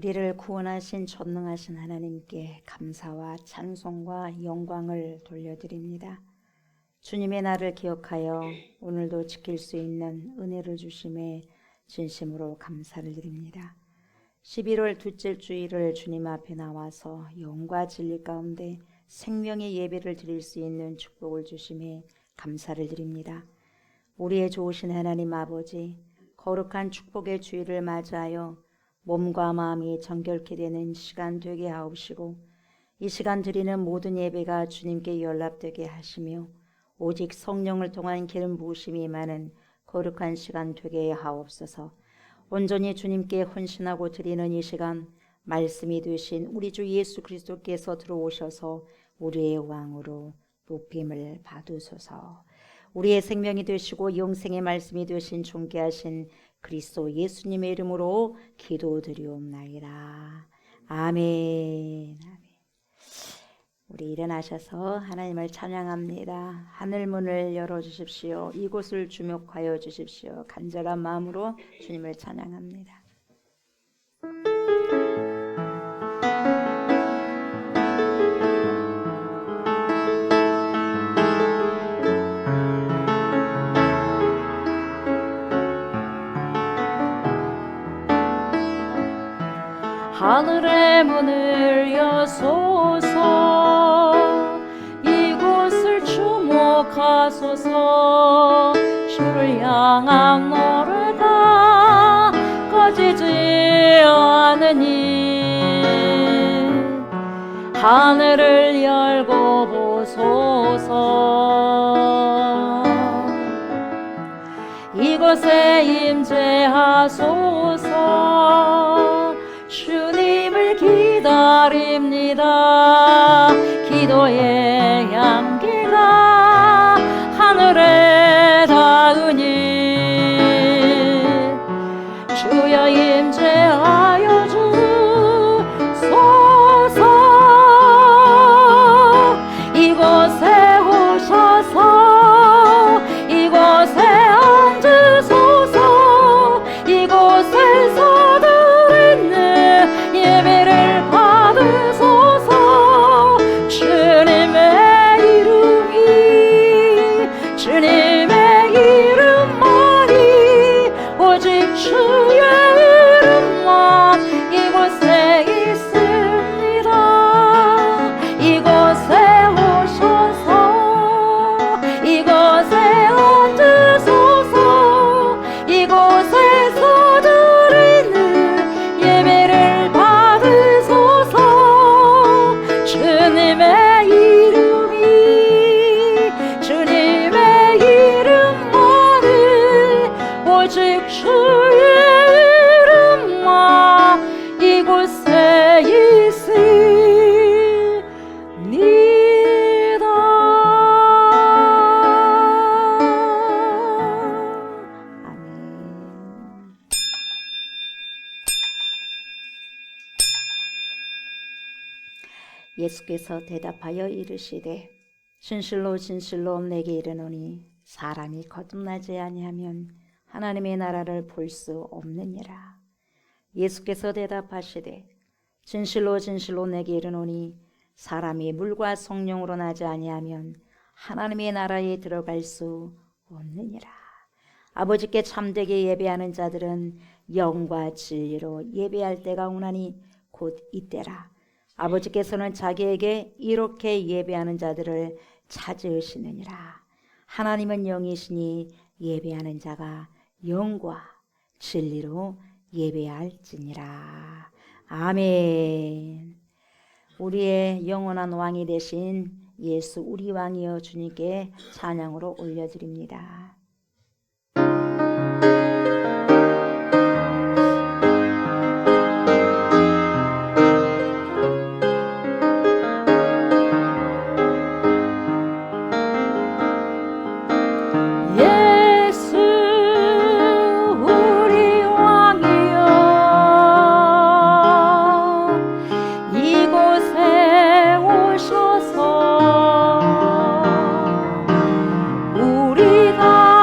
우리를 구원하신 전능하신 하나님께 감사와 찬송과 영광을 돌려드립니다. 주님의 날을 기억하여 오늘도 지킬 수 있는 은혜를 주심에 진심으로 감사를 드립니다. 11월 둘째 주일을 주님 앞에 나와서 영과 진리 가운데 생명의 예배를 드릴 수 있는 축복을 주심에 감사를 드립니다. 우리의 좋으신 하나님 아버지, 거룩한 축복의 주일을 맞이하여 몸과 마음이 정결케 되는 시간 되게 하옵시고, 이 시간 드리는 모든 예배가 주님께 연락되게 하시며 오직 성령을 통한 기름 부으심이 많은 거룩한 시간 되게 하옵소서. 온전히 주님께 헌신하고 드리는 이 시간, 말씀이 되신 우리 주 예수 그리스도께서 들어오셔서 우리의 왕으로 높임을 받으소서. 우리의 생명이 되시고 영생의 말씀이 되신 존귀하신 그리스도 예수님의 이름으로 기도드리옵나이다. 아멘. 우리 일어나셔서 하나님을 찬양합니다. 하늘 문을 열어주십시오. 이곳을 주목하여 주십시오. 간절한 마음으로 주님을 찬양합니다. 하늘의 문을 여소서, 이곳을 주목하소서. 주를 향한 노래가 꺼지지 않으니 하늘을 열고 보소서. 이곳에 임재하소서. 주님을 기다립니다. 기도의 향기가 하늘에 닿으니 주여 임재하여 주소서. 이곳에 오셔서 이곳에 앉으소서. 이곳에서 드리는 예배를 받으소서. 주님의 이름만이 오직 주의 이름만 이곳에 있습니다. 이곳에 오셔서 이곳에 앉으소서. 이곳에서 드리는 예배를 받으소서. 주님의 이름만이 오직 주의 이름만 이곳에 있습니다. 아멘. 예수께서 대답하여 이르시되 진실로 진실로 내게 이르노니 사람이 거듭나지 아니하면 하나님의 나라를 볼 수 없느니라. 예수께서 대답하시되 진실로 진실로 내게 이르노니 사람이 물과 성령으로 나지 아니하면 하나님의 나라에 들어갈 수 없느니라. 아버지께 참되게 예배하는 자들은 영과 진리로 예배할 때가 오나니 곧 이때라. 아버지께서는 자기에게 이렇게 예배하는 자들을 찾으시느니라. 하나님은 영이시니 예배하는 자가 영과 진리로 예배할지니라. 아멘. 우리의 영원한 왕이 되신 예수 우리 왕이여 주님께 찬양으로 올려드립니다. 이곳에 오셔서 우리가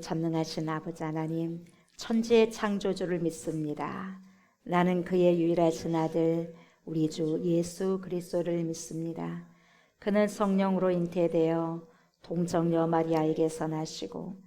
전능하신 아버지 하나님, 천지의 창조주를 믿습니다. 나는 그의 유일하신 아들 우리 주 예수 그리스도를 믿습니다. 그는 성령으로 잉태되어 동정녀 마리아에게서 나시고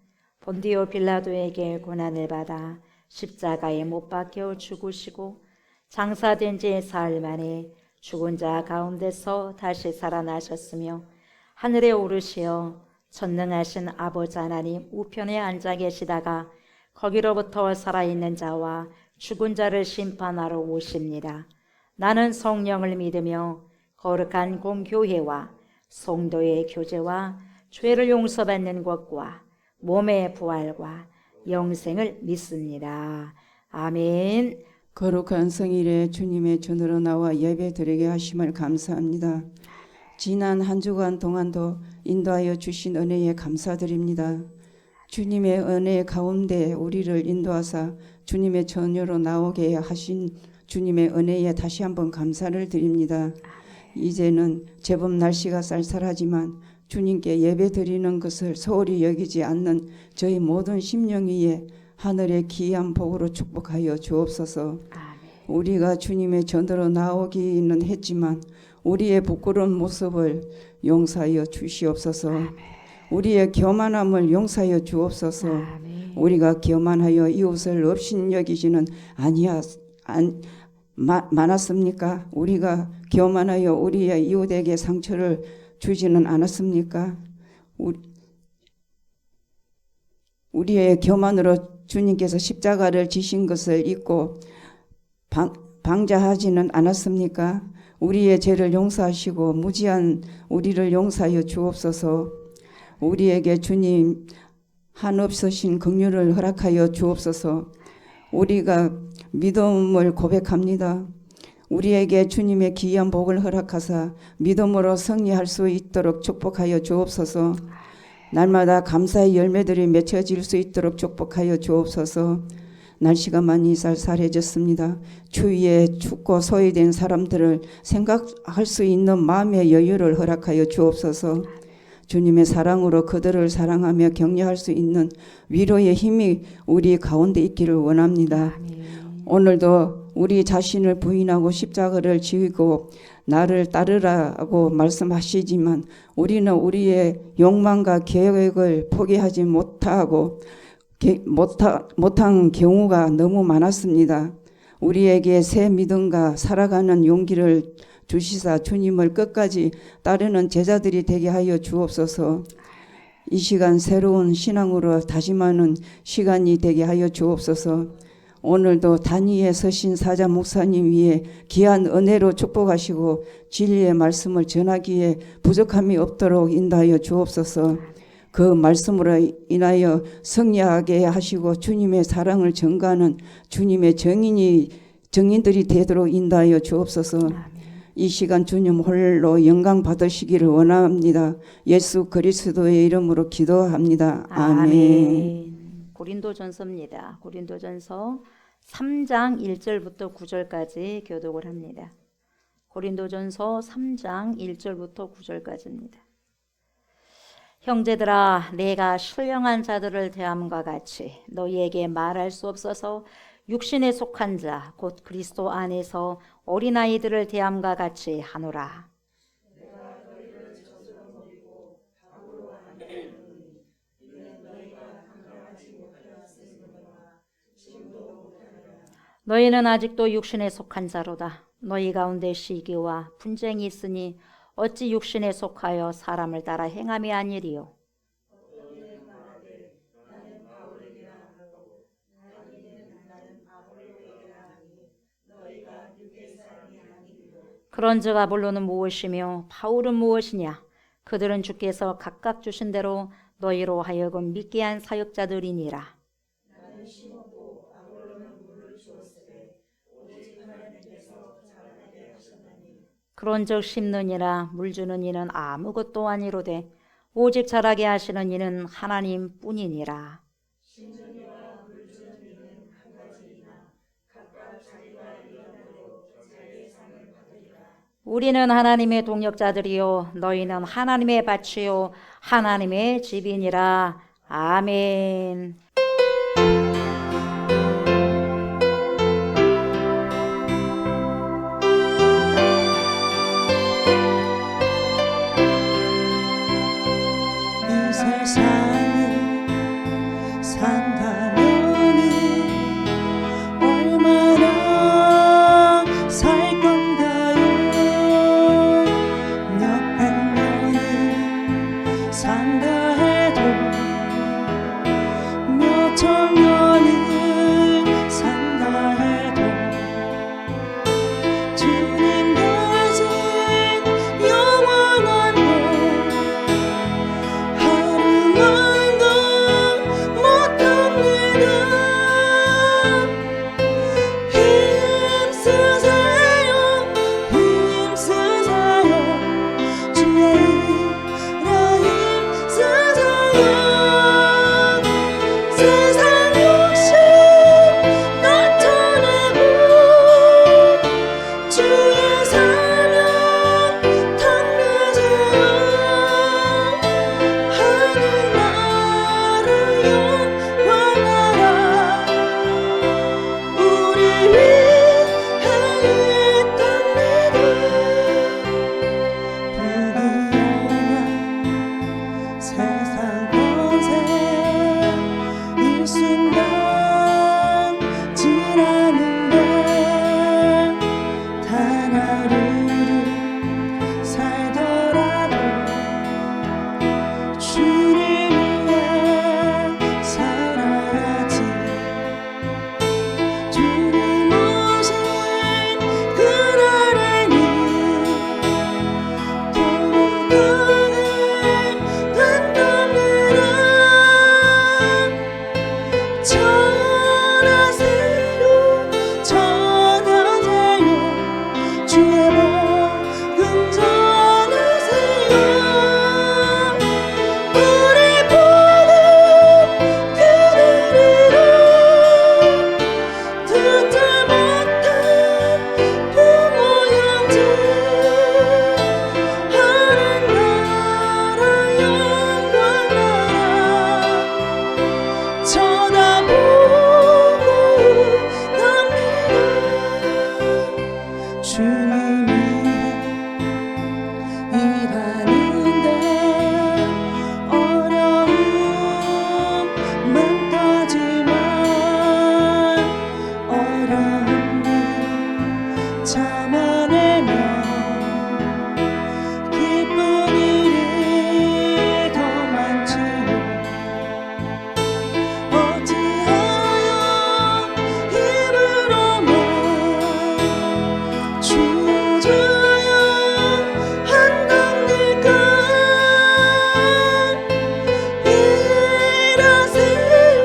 본디오 빌라도에게 고난을 받아 십자가에 못 박혀 죽으시고 장사된 지 사흘 만에 죽은 자 가운데서 다시 살아나셨으며 하늘에 오르시어 전능하신 아버지 하나님 우편에 앉아 계시다가 거기로부터 살아있는 자와 죽은 자를 심판하러 오십니다. 나는 성령을 믿으며 거룩한 공교회와 성도의 교제와 죄를 용서받는 것과 몸의 부활과 영생을 믿습니다. 아멘. 거룩한 성일에 주님의 전으로 나와 예배 드리게 하심을 감사합니다. 지난 한 주간 동안도 인도하여 주신 은혜에 감사드립니다. 주님의 은혜 가운데 우리를 인도하사 주님의 전으로 나오게 하신 주님의 은혜에 다시 한번 감사를 드립니다. 이제는 제법 날씨가 쌀쌀하지만 주님께 예배 드리는 것을 소홀히 여기지 않는 저희 모든 심령 위에 하늘의 귀한 복으로 축복하여 주옵소서. 우리가 주님의 전으로 나오기는 했지만 우리의 부끄러운 모습을 용서하여 주시옵소서. 우리의 교만함을 용서하여 주옵소서. 우리가 교만하여 이웃을 업신여기지는 많았습니까? 우리가 교만하여 우리의 이웃에게 상처를 주지는 않았습니까? 우리의 교만으로 주님께서 십자가를 지신 것을 잊고 방자하지는 않았습니까? 우리의 죄를 용서하시고 무지한 우리를 용서하여 주옵소서. 우리에게 주님 한없으신 긍휼을 허락하여 주옵소서. 우리가 믿음을 고백합니다. 우리에게 주님의 귀한 복을 허락하사 믿음으로 승리할 수 있도록 축복하여 주옵소서. 날마다 감사의 열매들이 맺혀질 수 있도록 축복하여 주옵소서. 날씨가 많이 쌀쌀해졌습니다. 추위에 춥고 소외된 사람들을 생각할 수 있는 마음의 여유를 허락하여 주옵소서. 주님의 사랑으로 그들을 사랑하며 격려할 수 있는 위로의 힘이 우리 가운데 있기를 원합니다. 오늘도 우리 자신을 부인하고 십자가를 지고 나를 따르라고 말씀하시지만 우리는 우리의 욕망과 계획을 포기하지 못한 경우가 너무 많았습니다. 우리에게 새 믿음과 살아가는 용기를 주시사 주님을 끝까지 따르는 제자들이 되게 하여 주옵소서. 이 시간 새로운 신앙으로 다짐하는 시간이 되게 하여 주옵소서. 오늘도 단위에 서신 사자 목사님 위에 귀한 은혜로 축복하시고 진리의 말씀을 전하기에 부족함이 없도록 인도하여 주옵소서. 그 말씀으로 인하여 승리하게 하시고 주님의 사랑을 전가하는 주님의 정인들이 되도록 인도하여 주옵소서. 이 시간 주님 홀로 영광 받으시기를 원합니다. 예수 그리스도의 이름으로 기도합니다. 아멘. 고린도전서입니다. 고린도전서 3장 1절부터 9절까지 교독을 합니다. 고린도전서 3장 1절부터 9절까지입니다. 형제들아, 내가 신령한 자들을 대함과 같이 너희에게 말할 수 없어서 육신에 속한 자 곧 그리스도 안에서 어린아이들을 대함과 같이 하노라. 너희는 아직도 육신에 속한 자로다. 너희 가운데 시기와 분쟁이 있으니 어찌 육신에 속하여 사람을 따라 행함이 아니리요. 그런즉 아볼로는 무엇이며 바울은 무엇이냐? 그들은 주께서 각각 주신 대로 너희로 하여금 믿게 한 사역자들이니라. 그런즉 심는 이나 물 주는 이는 아무것도 아니로되 오직 자라게 하시는 이는 하나님 뿐이니라. 우리는 하나님의 동역자들이요 너희는 하나님의 밭이요 하나님의 집이니라. 아멘. 이 세상을 산다면은 얼마나 살 건가요? 몇백 년을 산다 해도 몇천 년을 산다 해도 주님 대신 영원한 것 하루만도 못합니다. 힘쓰세요 힘쓰세요 주의 이라 힘쓰세요. 세상 욕심 나타내고 주의 사명 탐내세요. 하늘나라 영광나라 우리 위해 있답니다. 부귀영화 세상 권세 일순간 지나는데 단 하루를 살더라도 주를 위해 살아야지. 주님 오신 그날에는 도망가게 된답니다. 전하세요 전하세요 주의 복음 전하세요. 우리 복음 그들이라 듣지 못한 부모 형제 하늘나라 영광나라 쳐다보고 납니다. 주님이 일하는데 어려움 많다지만 어려움을 참아내면 기쁜 일이 더 많지요. 어찌하여 힘으로만 주어져야 한답니까? 일하세요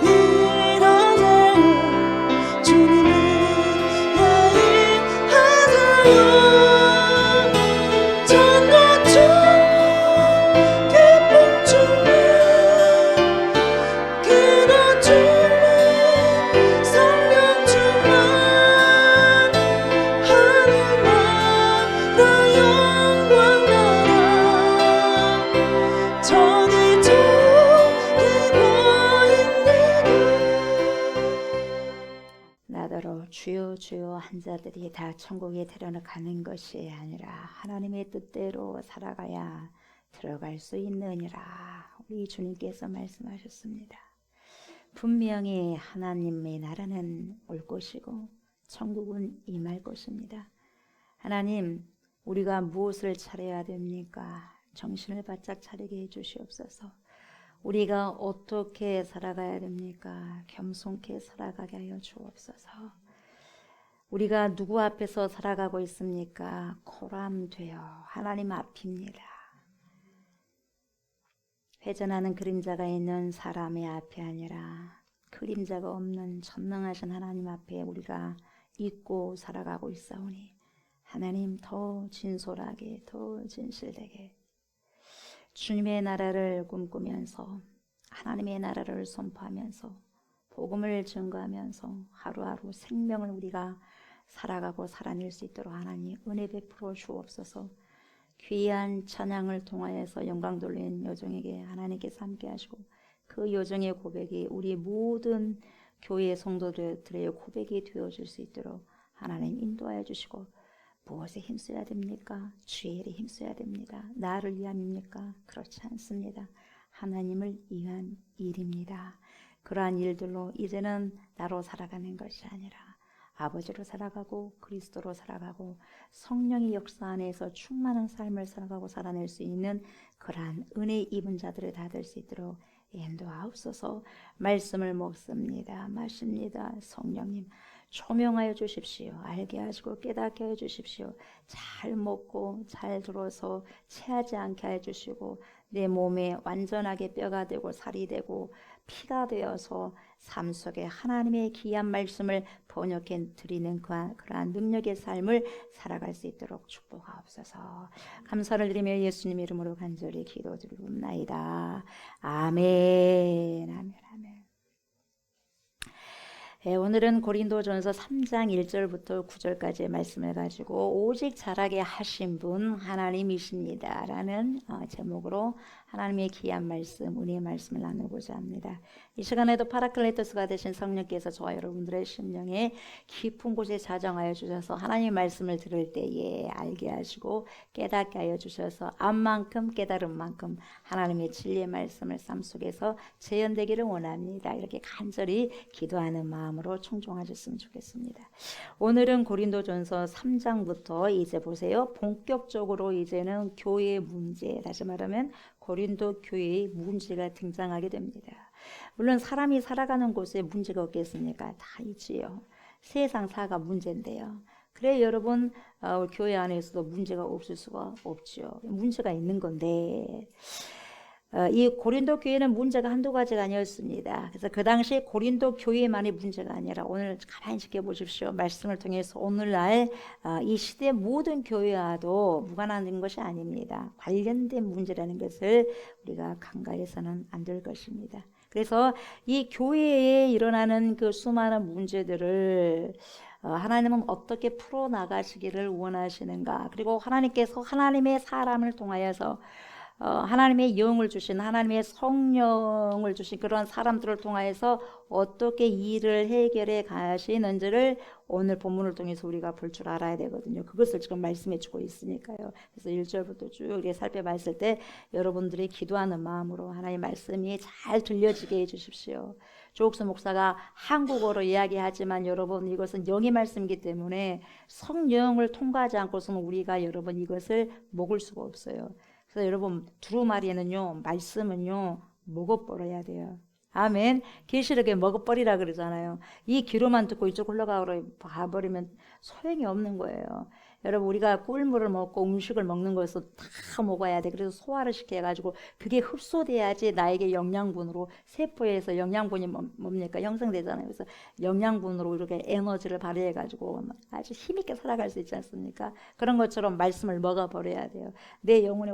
일하세요 주님을 위해 일하세요. 전도 충만 기쁨 충만 기도 충만 성령 충만 하늘나라 영광나라 저기 저기 보입니다. 나더러 주여 주여 한 자들이 다 천국에 데려가는 것이 아니라 하나님의 뜻대로 살아가야 들어갈 수 있느니라. 우리 주님께서 말씀하셨습니다. 분명히 하나님의 나라는 올 것이고 천국은 임할 것입니다. 하나님, 우리가 무엇을 차려야 됩니까? 정신을 바짝 차리게 해주시옵소서. 우리가 어떻게 살아가야 됩니까? 겸손케 살아가게 하여 주옵소서. 우리가 누구 앞에서 살아가고 있습니까? 코람되어 하나님 앞입니다. 회전하는 그림자가 있는 사람의 앞이 아니라 그림자가 없는 전능하신 하나님 앞에 우리가 있고 살아가고 있사오니 하나님 더 진솔하게 더 진실되게 주님의 나라를 꿈꾸면서 하나님의 나라를 선포하면서 복음을 증거하면서 하루하루 생명을 우리가 살아가고 살아낼 수 있도록 하나님 은혜 베풀어 주옵소서. 귀한 찬양을 통하여서 영광 돌린 여종에게 하나님께서 함께 하시고 그 여정의 고백이 우리 모든 교회 성도들의 고백이 되어줄 수 있도록 하나님 인도하여 주시고, 무엇에 힘써야 됩니까? 주의 일에 힘써야 됩니다. 나를 위함입니까? 그렇지 않습니다. 하나님을 위한 일입니다. 그러한 일들로 이제는 나로 살아가는 것이 아니라 아버지로 살아가고 그리스도로 살아가고 성령의 역사 안에서 충만한 삶을 살아가고 살아낼 수 있는 그러한 은혜 입은 자들을 다 될 수 있도록 인도하옵소서. 말씀을 먹습니다. 마십니다. 성령님 조명하여 주십시오. 알게 하시고 깨닫게 해 주십시오. 잘 먹고 잘 들어서 체하지 않게 해 주시고, 내 몸에 완전하게 뼈가 되고 살이 되고 피가 되어서 삶 속에 하나님의 귀한 말씀을 번역해 드리는 그러한 능력의 삶을 살아갈 수 있도록 축복하옵소서. 감사를 드리며 예수님 이름으로 간절히 기도드리옵나이다. 아멘. 아멘. 아멘. 오늘은 고린도전서 3장 1절부터 9절까지의 말씀을 가지고 오직 잘하게 하신 분 하나님이십니다 라는 제목으로 하나님의 귀한 말씀, 은혜의 말씀을 나누고자 합니다. 이 시간에도 파라클레토스가 되신 성령께서 저와 여러분들의 심령에 깊은 곳에 자정하여 주셔서 하나님의 말씀을 들을 때에 알게 하시고 깨닫게 하여 주셔서 암만큼 깨달은 만큼 하나님의 진리의 말씀을 삶 속에서 재현되기를 원합니다. 이렇게 간절히 기도하는 마음으로 청종하셨으면 좋겠습니다. 오늘은 고린도전서 3장부터 이제 보세요. 본격적으로 이제는 교회의 문제, 다시 말하면 고린도 교회의 문제가 등장하게 됩니다. 물론 사람이 살아가는 곳에 문제가 없겠습니까? 다 있지요. 세상 사가 문제인데요. 그래 여러분, 교회 안에서도 문제가 없을 수가 없죠. 문제가 있는 건데 이 고린도 교회는 문제가 한두 가지가 아니었습니다. 그래서 그 당시 고린도 교회만의 문제가 아니라 오늘 가만히 지켜보십시오. 말씀을 통해서 오늘날 이 시대 모든 교회와도 무관한 것이 아닙니다. 관련된 문제라는 것을 우리가 간과해서는 안 될 것입니다. 그래서 이 교회에 일어나는 그 수많은 문제들을 하나님은 어떻게 풀어나가시기를 원하시는가, 그리고 하나님께서 하나님의 사람을 통하여서 하나님의 영을 주신, 하나님의 성령을 주신 그런 사람들을 통해서 어떻게 일을 해결해 가시는지를 오늘 본문을 통해서 우리가 볼 줄 알아야 되거든요. 그것을 지금 말씀해 주고 있으니까요. 그래서 1절부터 쭉 이렇게 살펴봤을 때 여러분들이 기도하는 마음으로 하나님의 말씀이 잘 들려지게 해 주십시오. 조옥수 목사가 한국어로 이야기하지만 여러분, 이것은 영의 말씀이기 때문에 성령을 통과하지 않고서는 우리가 여러분 이것을 먹을 수가 없어요. 그래서 여러분, 두루마리는요, 말씀은요, 먹어버려야 돼요. 아멘. 계시록에 먹어버리라 그러잖아요. 이 귀로만 듣고 이쪽 흘러가버리면 소용이 없는 거예요. 여러분, 우리가 꿀물을 먹고 음식을 먹는 것은 다 먹어야 돼. 그래서 소화를 시켜가지고 그게 흡수돼야지 나에게 영양분으로, 세포에서 영양분이 뭡니까? 형성되잖아요. 그래서 영양분으로 이렇게 에너지를 발휘해가지고 아주 힘있게 살아갈 수 있지 않습니까? 그런 것처럼 말씀을 먹어버려야 돼요. 내 영혼에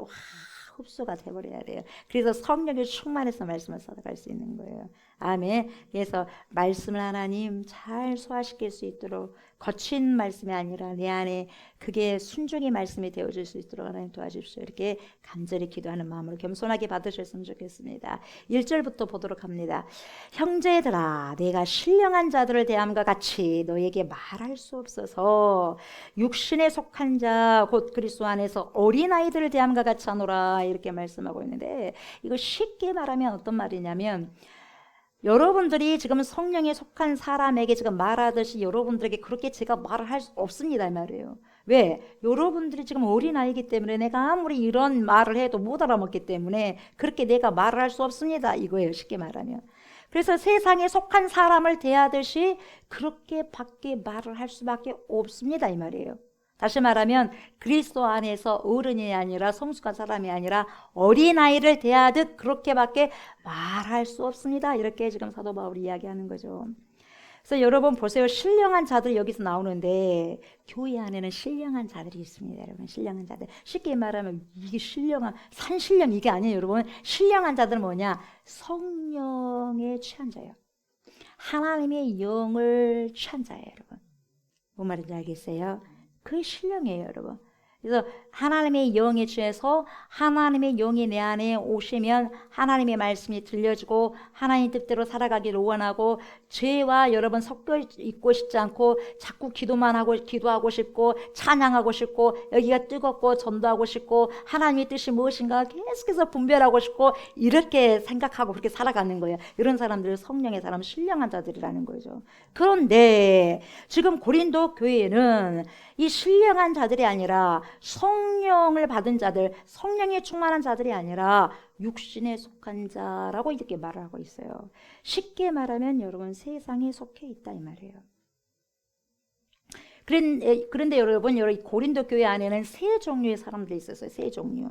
흡수가 돼버려야 돼요. 그래서 성령이 충만해서 말씀을 살아갈 수 있는 거예요. 아멘. 그래서 말씀을 하나님 잘 소화시킬 수 있도록, 거친 말씀이 아니라 내 안에 그게 순종의 말씀이 되어질 수 있도록 하나님 도와주십시오. 이렇게 간절히 기도하는 마음으로 겸손하게 받으셨으면 좋겠습니다. 1절부터 보도록 합니다. 형제들아, 내가 신령한 자들을 대함과 같이 너에게 말할 수 없어서 육신에 속한 자 곧 그리스도 안에서 어린아이들을 대함과 같이 하노라, 이렇게 말씀하고 있는데, 이거 쉽게 말하면 어떤 말이냐면, 여러분들이 지금 성령에 속한 사람에게 지금 말하듯이 여러분들에게 그렇게 제가 말을 할 수 없습니다, 이 말이에요. 왜? 여러분들이 지금 어린아이기 때문에 내가 아무리 이런 말을 해도 못 알아먹기 때문에 그렇게 내가 말을 할 수 없습니다, 이거예요, 쉽게 말하면. 그래서 세상에 속한 사람을 대하듯이 그렇게 밖에 말을 할 수밖에 없습니다, 이 말이에요. 다시 말하면 그리스도 안에서 어른이 아니라 성숙한 사람이 아니라 어린아이를 대하듯 그렇게밖에 말할 수 없습니다. 이렇게 지금 사도 바울이 이야기하는 거죠. 그래서 여러분 보세요. 신령한 자들이 여기서 나오는데 교회 안에는 신령한 자들이 있습니다. 여러분, 신령한 자들. 쉽게 말하면 이게 신령한, 산신령 이게 아니에요. 여러분, 신령한 자들은 뭐냐? 성령에 취한 자예요. 하나님의 영을 취한 자예요. 여러분, 뭔 말인지 알겠어요? 그게 신령이에요, 여러분. 그래서 하나님의 영에 취해서 하나님의 영이 내 안에 오시면 하나님의 말씀이 들려지고 하나님 뜻대로 살아가기를 원하고 죄와 여러분 섞여 있고 싶지 않고 자꾸 기도하고 싶고 찬양하고 싶고 여기가 뜨겁고 전도하고 싶고 하나님의 뜻이 무엇인가 계속해서 분별하고 싶고 이렇게 생각하고 그렇게 살아가는 거예요. 이런 사람들은 성령의 사람, 신령한 자들이라는 거죠. 그런데 지금 고린도 교회에는 이 신령한 자들이 아니라 성령을 받은 자들, 성령에 충만한 자들이 아니라 육신에 속한 자라고 이렇게 말을 하고 있어요. 쉽게 말하면 여러분 세상에 속해 있다 이 말이에요. 그런데 여러분 고린도 교회 안에는 세 종류의 사람들이 있었어요. 세 종류.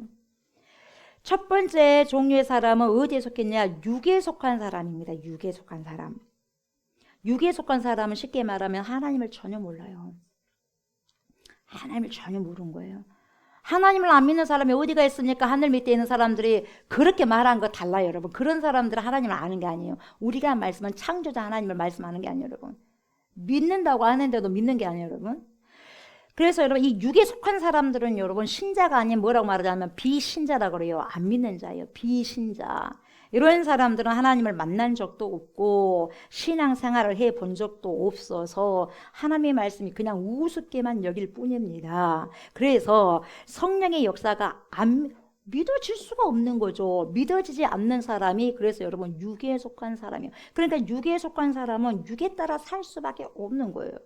첫 번째 종류의 사람은 어디에 속했냐? 육에 속한 사람입니다. 육에 속한 사람. 육에 속한 사람은 쉽게 말하면 하나님을 전혀 몰라요. 하나님을 전혀 모르는 거예요. 하나님을 안 믿는 사람이 어디가 있습니까? 하늘 밑에 있는 사람들이 그렇게 말한 거 달라요, 여러분. 그런 사람들은 하나님을 아는 게 아니에요. 우리가 한 말씀은 창조자 하나님을 말씀하는 게 아니에요, 여러분. 믿는다고 하는데도 믿는 게 아니에요, 여러분. 그래서 여러분 이 육에 속한 사람들은 여러분 신자가 아닌 뭐라고 말하자면 비신자라고 그래요. 안 믿는 자예요. 비신자. 이런 사람들은 하나님을 만난 적도 없고 신앙생활을 해본 적도 없어서 하나님의 말씀이 그냥 우습게만 여길 뿐입니다. 그래서 성령의 역사가 믿어질 수가 없는 거죠. 믿어지지 않는 사람이 그래서 여러분 육에 속한 사람이에요. 그러니까 육에 속한 사람은 육에 따라 살 수밖에 없는 거예요.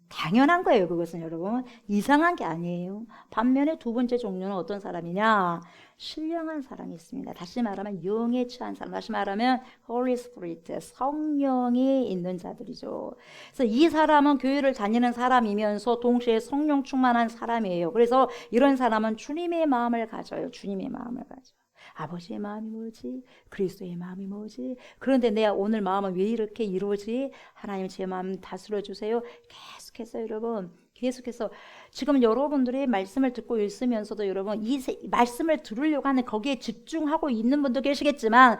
당연한 거예요. 그것은 여러분 이상한 게 아니에요. 반면에 두 번째 종류는 어떤 사람이냐? 신령한 사람이 있습니다. 다시 말하면 영에 취한 사람, 다시 말하면 Holy Spirit, 성령이 있는 자들이죠. 그래서 이 사람은 교회를 다니는 사람이면서 동시에 성령 충만한 사람이에요. 그래서 이런 사람은 주님의 마음을 가져요. 주님의 마음을 가져요. 아버지의 마음이 뭐지? 그리스도의 마음이 뭐지? 그런데 내가 오늘 마음은 왜 이렇게 이루어지? 하나님 제 마음 다스려 주세요. 계속해서 여러분 계속해서 지금 여러분들이 말씀을 듣고 있으면서도 여러분 이 말씀을 들으려고 하는 거기에 집중하고 있는 분도 계시겠지만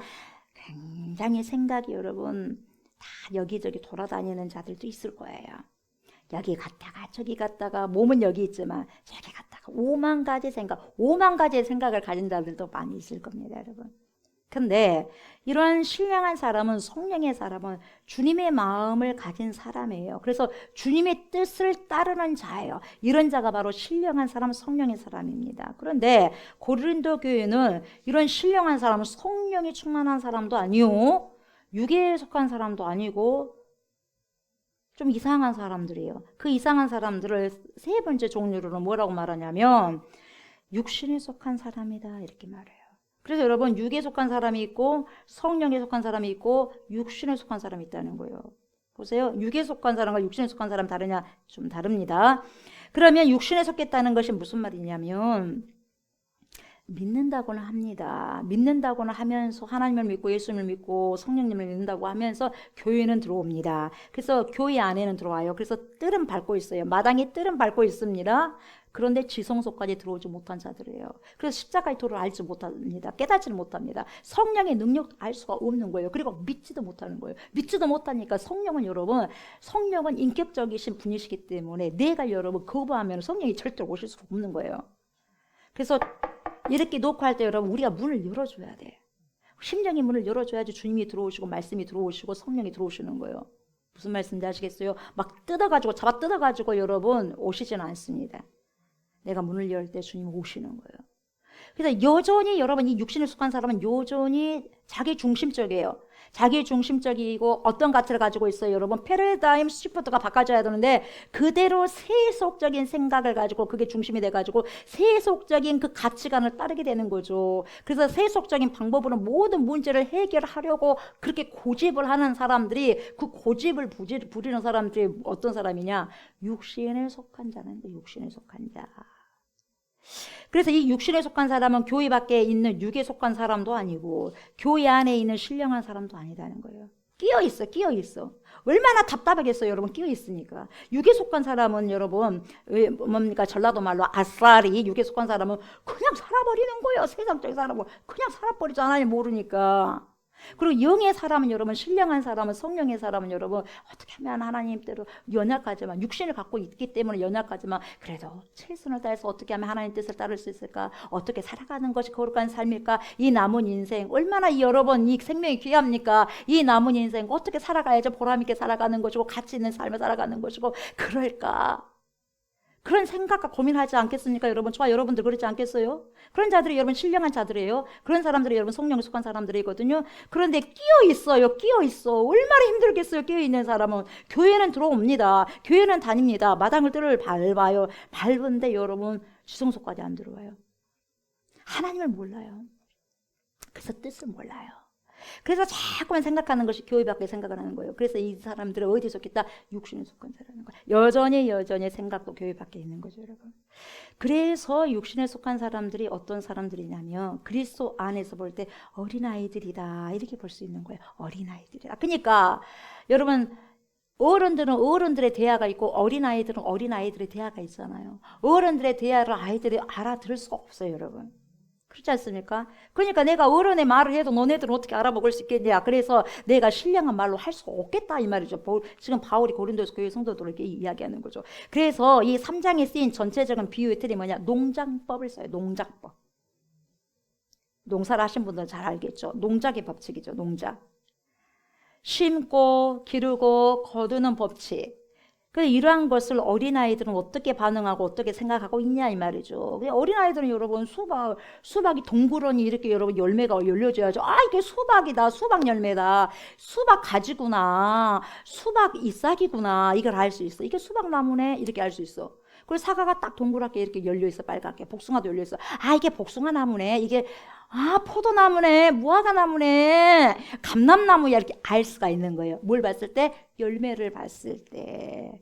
굉장히 생각이 여러분 다 여기저기 돌아다니는 자들도 있을 거예요. 여기 갔다가 저기 갔다가 몸은 여기 있지만 저기 갔다가 5만 가지의 생각을 가진 자들도 많이 있을 겁니다, 여러분. 근데 이런 신령한 사람은 성령의 사람은 주님의 마음을 가진 사람이에요. 그래서 주님의 뜻을 따르는 자예요. 이런 자가 바로 신령한 사람, 성령의 사람입니다. 그런데 고린도 교회는 이런 신령한 사람은 성령이 충만한 사람도 아니고 육에 속한 사람도 아니고 좀 이상한 사람들이에요. 그 이상한 사람들을 세 번째 종류로는 뭐라고 말하냐면 육신에 속한 사람이다 이렇게 말해요. 그래서 여러분 육에 속한 사람이 있고 성령에 속한 사람이 있고 육신에 속한 사람이 있다는 거예요. 보세요. 육에 속한 사람과 육신에 속한 사람 다르냐? 좀 다릅니다. 그러면 육신에 속했다는 것이 무슨 말이냐면 믿는다고는 합니다. 믿는다고는 하면서 하나님을 믿고 예수님을 믿고 성령님을 믿는다고 하면서 교회는 들어옵니다. 그래서 교회 안에는 들어와요. 그래서 뜰은 밟고 있어요. 마당에 뜰은 밟고 있습니다. 그런데 지성소까지 들어오지 못한 자들이에요. 그래서 십자가의 도를 알지 못합니다. 깨닫지를 못합니다. 성령의 능력도 알 수가 없는 거예요. 그리고 믿지도 못하는 거예요. 믿지도 못하니까 성령은 여러분, 성령은 인격적이신 분이시기 때문에 내가 여러분 거부하면 성령이 절대로 오실 수가 없는 거예요. 그래서 이렇게 놓고 할 때 여러분 우리가 문을 열어줘야 돼. 심령의 문을 열어줘야지 주님이 들어오시고 말씀이 들어오시고 성령이 들어오시는 거예요. 무슨 말씀인지 아시겠어요? 막 잡아 뜯어가지고 여러분 오시지는 않습니다. 내가 문을 열 때 주님 오시는 거예요. 그래서 여전히 여러분 이 육신에 속한 사람은 여전히 자기 중심적이에요. 자기 중심적이고 어떤 가치를 가지고 있어요. 여러분 패러다임 시프트가 바꿔져야 되는데 그대로 세속적인 생각을 가지고 그게 중심이 돼가지고 세속적인 그 가치관을 따르게 되는 거죠. 그래서 세속적인 방법으로 모든 문제를 해결하려고 그렇게 고집을 하는 사람들이 그 고집을 부리는 사람들이 어떤 사람이냐? 육신에 속한 자는 육신에 속한 자. 그래서 이 육신에 속한 사람은 교회 밖에 있는 육에 속한 사람도 아니고 교회 안에 있는 신령한 사람도 아니다는 거예요. 끼어 있어. 얼마나 답답하겠어요, 여러분. 끼어 있으니까. 육에 속한 사람은 여러분 뭡니까? 전라도 말로 아싸리. 육에 속한 사람은 그냥 살아버리는 거예요. 세상적인 사람은 그냥 살아버리잖아요, 모르니까. 그리고 영의 사람은 여러분, 신령한 사람은, 성령의 사람은 여러분, 어떻게 하면 하나님대로 연약하지만, 육신을 갖고 있기 때문에 연약하지만, 그래도 최선을 다해서 어떻게 하면 하나님 뜻을 따를 수 있을까? 어떻게 살아가는 것이 거룩한 삶일까? 이 남은 인생, 얼마나 여러분 이 생명이 귀합니까? 이 남은 인생 어떻게 살아가야죠? 보람있게 살아가는 것이고, 가치 있는 삶을 살아가는 것이고, 그럴까? 그런 생각과 고민하지 않겠습니까, 여러분? 저와 여러분들 그렇지 않겠어요? 그런 자들이 여러분 신령한 자들이에요. 그런 사람들이 여러분 성령에 속한 사람들이거든요. 그런데 끼어 있어. 얼마나 힘들겠어요, 끼어 있는 사람은. 교회는 들어옵니다. 교회는 다닙니다. 마당을 뜰을 밟아요. 밟은데 여러분 지성소까지 안 들어와요. 하나님을 몰라요. 그래서 뜻을 몰라요. 그래서 자꾸만 생각하는 것이 교회밖에 생각을 하는 거예요. 그래서 이 사람들은 어디에 속했다? 육신에 속한 사람인 거예요. 여전히 생각도 교회밖에 있는 거죠, 여러분. 그래서 육신에 속한 사람들이 어떤 사람들이냐면 그리스도 안에서 볼 때 어린아이들이다, 이렇게 볼 수 있는 거예요. 어린아이들이다. 그러니까 여러분, 어른들은 어른들의 대화가 있고 어린아이들은 어린아이들의 대화가 있잖아요. 어른들의 대화를 아이들이 알아들을 수가 없어요, 여러분. 그렇지 않습니까? 그러니까 내가 어른의 말을 해도 너네들은 어떻게 알아먹을 수 있겠냐. 그래서 내가 신령한 말로 할 수가 없겠다, 이 말이죠. 지금 바울이 고린도서 교회 성도들에게 이야기하는 거죠. 그래서 이 3장에 쓰인 전체적인 비유의 틀이 뭐냐? 농장법을 써요. 농장법. 농사를 하신 분들은 잘 알겠죠. 농작의 법칙이죠. 농작. 심고 기르고 거두는 법칙. 이러한 것을 어린아이들은 어떻게 반응하고 어떻게 생각하고 있냐, 이 말이죠. 어린아이들은 여러분 수박이 동그러니 이렇게 여러분 열매가 열려줘야죠. 아, 이게 수박이다, 수박 열매다, 수박 가지구나, 수박 잎사귀구나, 이걸 알 수 있어. 이게 수박나무네, 이렇게 알 수 있어. 그리고 사과가 딱 동그랗게 이렇게 열려있어, 빨갛게. 복숭아도 열려있어. 아, 이게 복숭아 나무네, 이게 포도나무네, 무화과나무네, 감람나무야, 이렇게 알 수가 있는 거예요. 뭘 봤을 때? 열매를 봤을 때.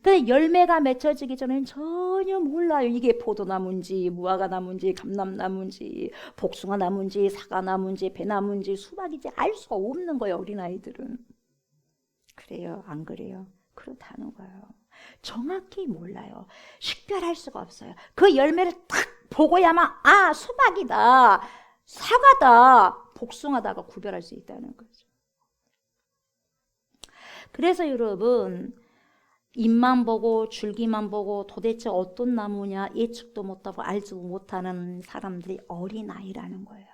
근데 열매가 맺혀지기 전에는 전혀 몰라요. 이게 포도나무인지 무화과나무인지 감람나무인지 복숭아나무인지 사과나무인지 배나무인지 수박인지 알 수가 없는 거예요, 어린아이들은. 그래요? 안 그래요? 그렇다는 거예요. 정확히 몰라요. 식별할 수가 없어요. 그 열매를 딱 보고야만 수박이다, 사과다, 복숭아다가 구별할 수 있다는 거죠. 그래서 여러분, 잎만 보고 줄기만 보고 도대체 어떤 나무냐 예측도 못하고 알지도 못하는 사람들이 어린아이라는 거예요.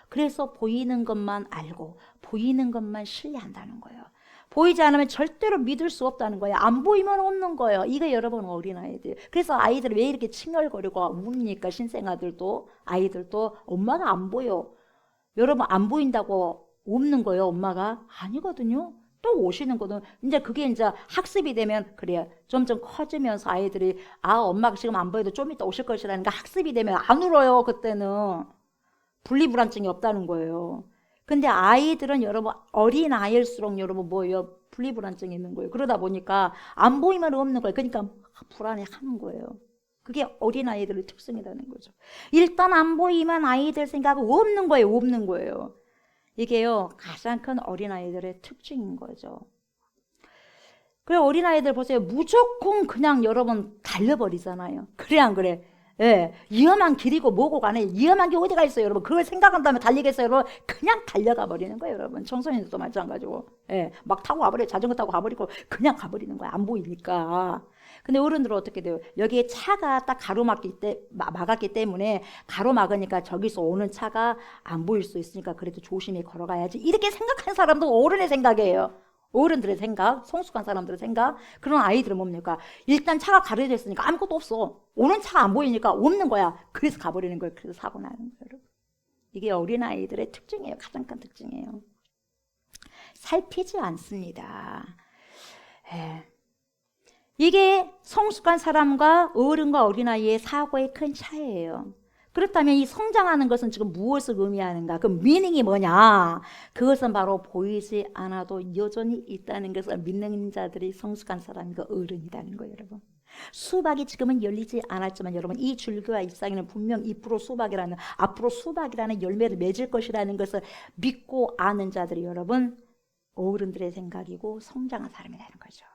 그래서 보이는 것만 알고 보이는 것만 신뢰한다는 거예요. 보이지 않으면 절대로 믿을 수 없다는 거예요. 안 보이면 없는 거예요. 이게 여러분 어린아이들. 그래서 아이들이 왜 이렇게 칭얼거리고 웁니까? 신생아들도 아이들도 엄마가 안 보여. 여러분 안 보인다고 없는 거예요, 엄마가? 아니거든요. 또 오시는 거는 이제 그게 이제 학습이 되면 그래요. 점점 커지면서 아이들이 엄마가 지금 안 보여도 좀 이따 오실 것이라는 게 학습이 되면 안 울어요. 그때는 분리불안증이 없다는 거예요. 근데 아이들은 여러분 어린아이일수록 여러분 뭐예요? 분리불안증이 있는 거예요. 그러다 보니까 안 보이면 없는 거예요. 그러니까 불안해하는 거예요. 그게 어린아이들의 특성이라는 거죠. 일단 안 보이면 아이들 생각은 없는 거예요. 없는 거예요. 이게요 가장 큰 어린아이들의 특징인 거죠. 그래, 어린아이들 보세요. 무조건 그냥 여러분 달려버리잖아요. 그래 안 그래? 예, 위험한 길이고 뭐고 간에 위험한 게 어디가 있어요, 여러분? 그걸 생각한 다음에 달리겠어요, 여러분? 그냥 달려가 버리는 거예요, 여러분. 청소년들도 마찬가지고, 예, 막 타고 가버려, 자전거 타고 가버리고 그냥 가버리는 거야, 안 보이니까. 근데 어른들은 어떻게 돼요? 여기에 차가 딱 막았기 때문에 가로막으니까 저기서 오는 차가 안 보일 수 있으니까 그래도 조심히 걸어가야지, 이렇게 생각하는 사람도 어른의 생각이에요. 어른들의 생각, 성숙한 사람들의 생각. 그런 아이들은 뭡니까? 일단 차가 가려져 있으니까 아무것도 없어. 오는 차가 안 보이니까 없는 거야. 그래서 가버리는 거예요. 그래서 사고 나는 거예요, 여러분. 이게 어린아이들의 특징이에요. 가장 큰 특징이에요. 살피지 않습니다. 이게 성숙한 사람과 어른과 어린아이의 사고의 큰 차이예요. 그렇다면 이 성장하는 것은 지금 무엇을 의미하는가? 그 미닝이 뭐냐? 그것은 바로 보이지 않아도 여전히 있다는 것을 믿는 자들이 성숙한 사람이고 어른이라는 거예요, 여러분. 수박이 지금은 열리지 않았지만 여러분 이 줄기와 잎사귀는 분명 앞으로 수박이라는 열매를 맺을 것이라는 것을 믿고 아는 자들이 여러분 어른들의 생각이고 성장한 사람이라는 거죠.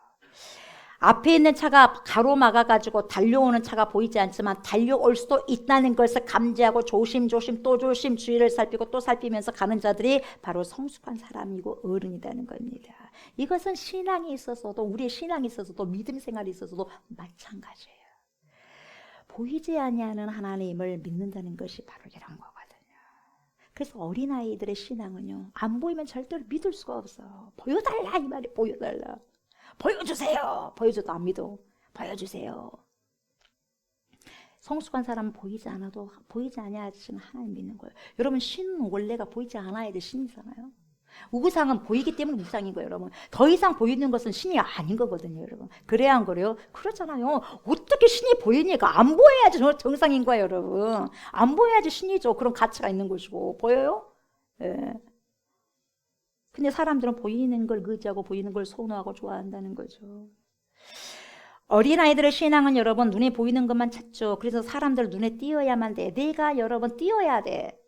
앞에 있는 차가 가로막아가지고 달려오는 차가 보이지 않지만 달려올 수도 있다는 것을 감지하고 조심조심 또 조심 주위를 살피고 또 살피면서 가는 자들이 바로 성숙한 사람이고 어른이라는 겁니다. 이것은 신앙이 있어서도, 우리의 신앙이 있어서도, 믿음 생활이 있어서도 마찬가지예요. 보이지 아니하는 하나님을 믿는다는 것이 바로 이런 거거든요. 그래서 어린아이들의 신앙은요, 안 보이면 절대로 믿을 수가 없어요. 보여달라 이 말이, 보여달라. 보여주세요. 보여줘도 안 믿어. 보여주세요. 성숙한 사람은 보이지 않아도 보이지 아니하시는 하나님 믿는 거예요. 여러분, 신은 원래가 보이지 않아야 될 신이잖아요. 우상은 보이기 때문에 우상인 거예요, 여러분. 더 이상 보이는 것은 신이 아닌 거거든요, 여러분. 그래야 안 그래요? 그렇잖아요. 어떻게 신이 보이니까 안 보여야지 정상인 거예요, 여러분. 안 보여야지 신이죠. 그런 가치가 있는 것이고. 보여요? 예. 근데 사람들은 보이는 걸 의지하고 보이는 걸 선호하고 좋아한다는 거죠. 어린아이들의 신앙은 여러분 눈에 보이는 것만 찾죠. 그래서 사람들 눈에 띄어야만 돼. 내가 여러분 띄어야 돼.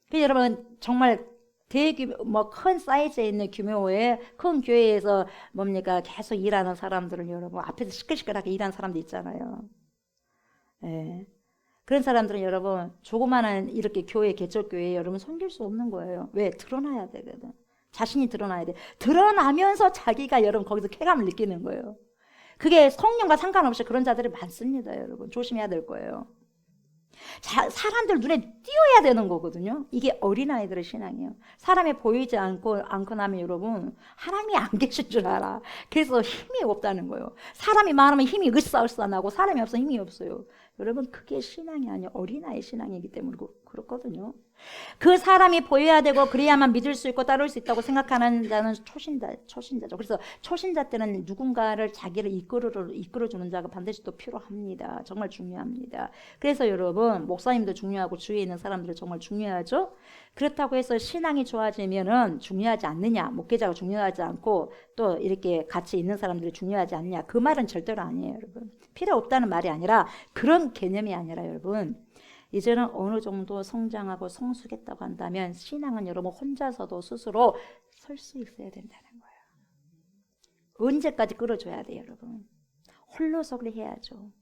그래서 여러분 정말 대규모 큰 사이즈에 있는 규모의 큰 교회에서 뭡니까 계속 일하는 사람들은 여러분 앞에서 시끌시끌하게 일하는 사람들 있잖아요. 예. 그런 사람들은 여러분 조그마한 이렇게 교회 개척교회에 여러분 섬길 수 없는 거예요. 왜? 드러나야 되거든. 자신이 드러나야 돼. 드러나면서 자기가 여러분 거기서 쾌감을 느끼는 거예요. 그게 성령과 상관없이 그런 자들이 많습니다, 여러분. 조심해야 될 거예요. 사람들 눈에 띄어야 되는 거거든요. 이게 어린아이들의 신앙이에요. 사람이 보이지 않고 나면 여러분 하나님이 안 계신 줄 알아. 그래서 힘이 없다는 거예요. 사람이 많으면 힘이 으쌰으쌰나고 사람이 없으면 힘이 없어요. 여러분 그게 신앙이 아니에요. 어린아이 신앙이기 때문에 그렇거든요. 그 사람이 보여야 되고 그래야만 믿을 수 있고 따를 수 있다고 생각하는 자는 초신자죠. 그래서 초신자 때는 누군가를 자기를 이끌어주는 자가 반드시 또 필요합니다. 정말 중요합니다. 그래서 여러분 목사님도 중요하고 주위에 있는 사람들은 정말 중요하죠. 그렇다고 해서 신앙이 좋아지면은 중요하지 않느냐, 목회자가 중요하지 않고 또 이렇게 같이 있는 사람들이 중요하지 않냐, 그 말은 절대로 아니에요, 여러분. 필요 없다는 말이 아니라 그런 개념이 아니라 여러분 이제는 어느 정도 성장하고 성숙했다고 한다면 신앙은 여러분 혼자서도 스스로 설 수 있어야 된다는 거예요. 언제까지 끌어줘야 돼요, 여러분? 홀로서 그래 해야죠.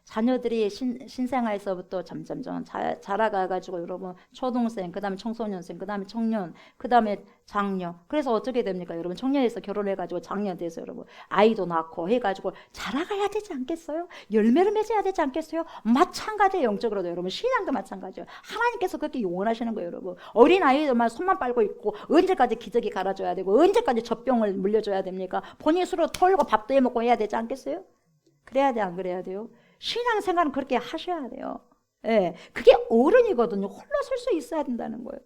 자녀들이 신생아에서부터 점점 자라가가지고 여러분 초등생, 그 다음에 청소년생, 그 다음에 청년, 그 다음에 장녀. 그래서 어떻게 됩니까, 여러분? 청년에서 결혼해가지고 장녀 돼서 여러분 아이도 낳고 해가지고 자라가야 되지 않겠어요? 열매를 맺어야 되지 않겠어요? 마찬가지예요, 영적으로도 여러분. 신앙도 마찬가지예요. 하나님께서 그렇게 원하시는 거예요, 여러분. 어린 아이들만 손만 빨고 있고 언제까지 기저귀 갈아줘야 되고 언제까지 젖병을 물려줘야 됩니까? 본인 스스로 털고 밥도 해먹고 해야 되지 않겠어요? 그래야 돼, 안 그래야 돼요? 신앙생활은 그렇게 하셔야 돼요. 예, 그게 어른이거든요. 홀로 설 수 있어야 된다는 거예요.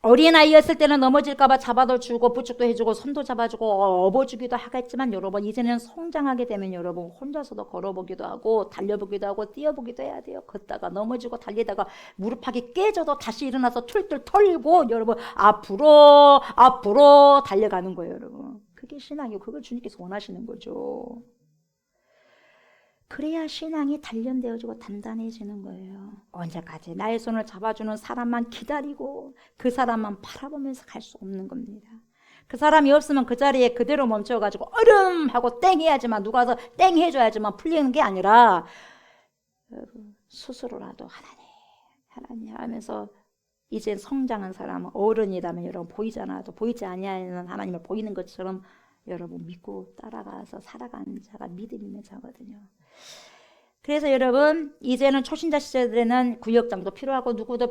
어린아이였을 때는 넘어질까봐 잡아도 주고 부축도 해주고 손도 잡아주고 업어주기도 하겠지만 여러분 이제는 성장하게 되면 여러분 혼자서도 걸어보기도 하고 달려보기도 하고 뛰어보기도 해야 돼요. 걷다가 넘어지고 달리다가 무릎팍이 깨져도 다시 일어나서 툴툴 털고 여러분 앞으로 달려가는 거예요, 여러분. 그게 신앙이고 그걸 주님께서 원하시는 거죠. 그래야 신앙이 단련되어지고 단단해지는 거예요. 언제까지 나의 손을 잡아주는 사람만 기다리고 그 사람만 바라보면서 갈 수 없는 겁니다. 그 사람이 없으면 그 자리에 그대로 멈춰가지고 얼음 하고 땡 해야지만 누가 와서 땡 해줘야지만 풀리는 게 아니라 스스로라도 하나님 하면서 이제 성장한 사람은 어른이라면 여러분 보이지 않아도 보이지 아니하는 하나님을 보이는 것처럼 여러분 믿고 따라가서 살아가는 자가 믿음 있는 자거든요. 그래서 여러분 이제는 초신자 시절에는 구역장도 필요하고 누구도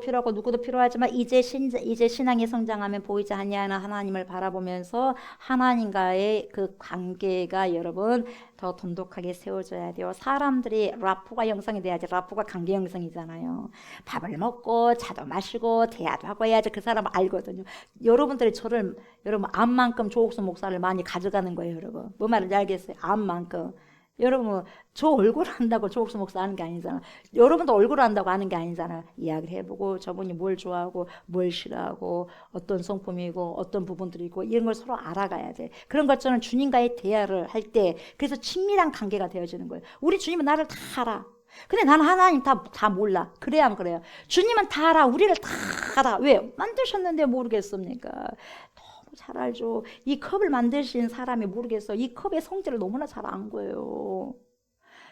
필요하지만 이제 신앙이 성장하면 보이지 아니하는 하나님을 바라보면서 하나님과의 그 관계가 여러분 더 돈독하게 세워져야 돼요. 사람들이 라프가 형성이 돼야지. 라프가 관계 형성이잖아요. 밥을 먹고 차도 마시고 대화도 하고 해야지 그 사람 알거든요. 여러분들이 저를 여러분 암만큼 조옥수 목사를 많이 가져가는 거예요, 여러분. 뭐 말인지 알겠어요? 암만큼. 여러분 저 얼굴 안다고 조옥수 목사 하는 게 아니잖아. 여러분도 얼굴 안다고 하는 게 아니잖아. 이야기를 해보고 저분이 뭘 좋아하고 뭘 싫어하고 어떤 성품이고 어떤 부분들이 있고 이런 걸 서로 알아가야 돼. 그런 것처럼 주님과의 대화를 할 때 그래서 친밀한 관계가 되어지는 거예요. 우리 주님은 나를 다 알아. 근데 나는 하나님 다 몰라. 그래야 안 그래요? 주님은 다 알아. 우리를 다 알아. 왜? 만드셨는데 모르겠습니까? 너무 잘 알죠. 이 컵을 만드신 사람이 모르겠어. 이 컵의 성질을 너무나 잘 안 거예요.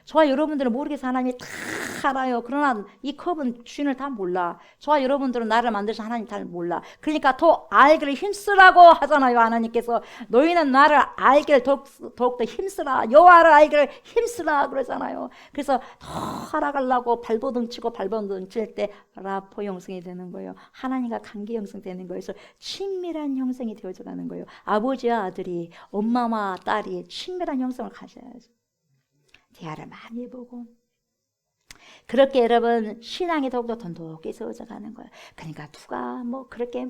저와 여러분들은 모르겠어. 하나님이 다 알아요. 그러나 이 컵은 주인을 다 몰라. 저와 여러분들은 나를 만드신 하나님 잘 몰라. 그러니까 더 알기를 힘쓰라고 하잖아요. 하나님께서 너희는 나를 알기를 더욱더 힘쓰라. 여호와를 알기를 힘쓰라 그러잖아요. 그래서 더 알아가려고 발버둥 치고 발버둥 칠 때 라포 형성이 되는 거예요. 하나님과 관계 형성되는 거예요. 그래서 친밀한 형성이 되어져가는 거예요. 아버지와 아들이, 엄마와 딸이 친밀한 형성을 가져야죠. 대화를 많이 해보고 그렇게 여러분 신앙이 더욱더 돈독해져져 가는 거예요. 그러니까 누가 뭐 그렇게